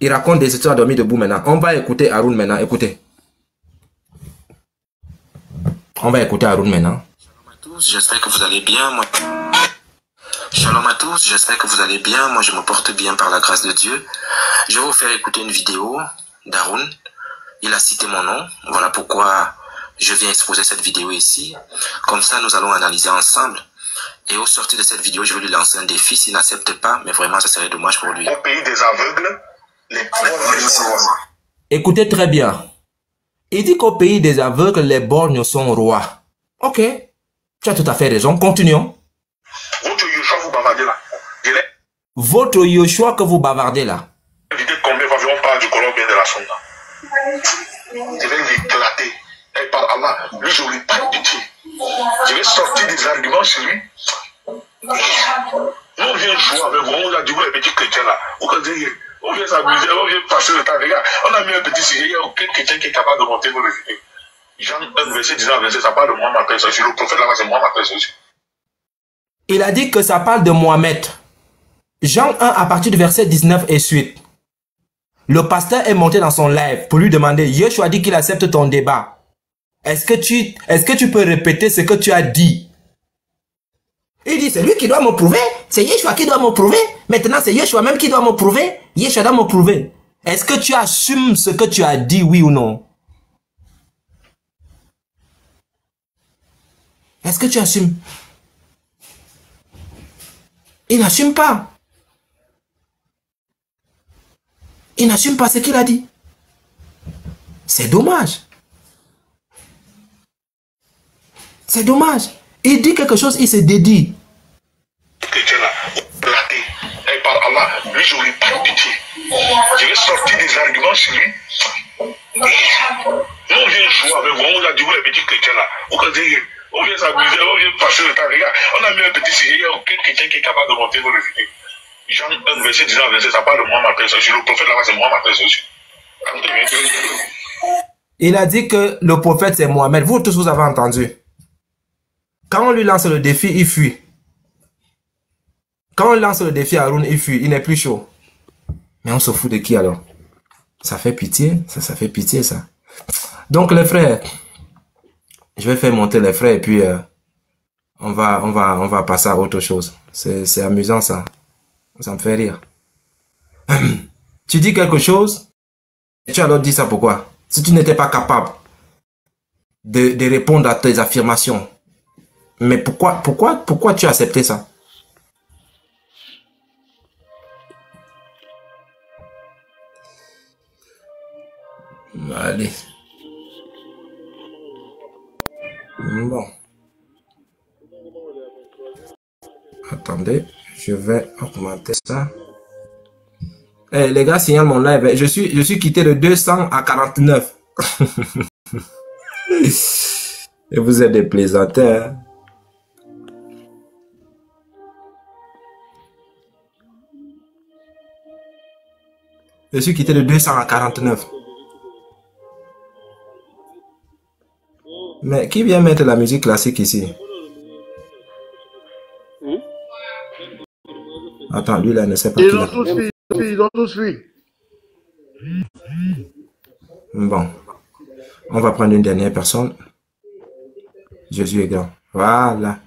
Il raconte des histoires dormir debout maintenant. On va écouter Aaron maintenant. Écoutez. On va écouter Aaron maintenant. Shalom à tous, j'espère que vous allez bien. Shalom à tous, j'espère que vous allez bien. Moi, je me porte bien par la grâce de Dieu. Je vais vous faire écouter une vidéo d'Aaron. Il a cité mon nom. Voilà pourquoi je viens exposer cette vidéo ici. Comme ça, nous allons analyser ensemble. Et au sortir de cette vidéo, je vais lui lancer un défi. S'il n'accepte pas, mais vraiment, ça serait dommage pour lui. Au pays des aveugles, les borgnes sont rois. Écoutez très bien. Il dit qu'au pays des aveugles, les borgnes sont rois. Ok. Tu as tout à fait raison. Continuons. Votre Yoshua, vous bavardez là. Votre Yoshua que vous bavardez là. Combien on parle du Colombien de la sonde. Je vais l'éclater. Et par Allah, lui, je ne lui pas de pitié. Je vais sortir des arguments sur lui. On vient jouer avec vous, on a dit, vous les petits chrétiens là. On vient s'amuser, on vient passer le temps. Regarde, on a mis un petit sujet, il n'y a aucun chrétien qui est capable de monter vos vidéos. Jean 1, verset 19, verset, ça parle de Mohamed, c'est le prophète là-bas, c'est Mohamed, c'est aussi. Il a dit que ça parle de Mohamed. Jean 1 à partir du verset 19 et suite. Le pasteur est monté dans son live pour lui demander, Yeshua dit qu'il accepte ton débat. Est-ce que tu peux répéter ce que tu as dit? Il dit, c'est lui qui doit me prouver. C'est Yeshua qui doit me prouver. Maintenant, c'est Yeshua même qui doit me prouver. Yeshua doit me prouver. Est-ce que tu assumes ce que tu as dit, oui ou non? Est-ce que tu assumes? Il n'assume pas. Il n'assume pas ce qu'il a dit. C'est dommage. C'est dommage. Il dit quelque chose, il se dédie. Chrétien là, platé. Et par Allah, lui, je ne lui pas de pitié. Je vais sortir des arguments sur lui. On vient jouer avec vous, on a dit, vous les petits chrétiens là. On vient s'amuser, on vient passer le temps. Regarde, on a mis un petit sujet, il n'y a aucun chrétien qui est capable de monter vos vidéos. Jean 1, verset 19, verset, ça parle de Mohamed, c'est le prophète là-bas, c'est Mohamed, c'est aussi. Il a dit que le prophète c'est Mohamed. Vous tous vous avez entendu. Quand on lui lance le défi, il fuit. Quand on lance le défi à Haroun, il fuit. Il n'est plus chaud. Mais on se fout de qui alors? Ça fait pitié. Ça fait pitié, ça. Donc, les frères, je vais faire monter les frères et puis on va passer à autre chose. C'est amusant, ça. Ça me fait rire. Tu dis quelque chose, et tu alors dis ça pourquoi? Si tu n'étais pas capable de répondre à tes affirmations, mais pourquoi tu as accepté ça? Allez. Bon. Attendez, je vais augmenter ça. Eh, les gars, signalent mon live. Je suis quitté de 200 à 49. Et vous êtes des plaisanteurs. Je suis quitté de 200 à 49. Mais qui vient mettre la musique classique ici? Attends, lui là, ne sait pas. Ils ont tous fui. Bon. On va prendre une dernière personne. Jésus est grand. Voilà.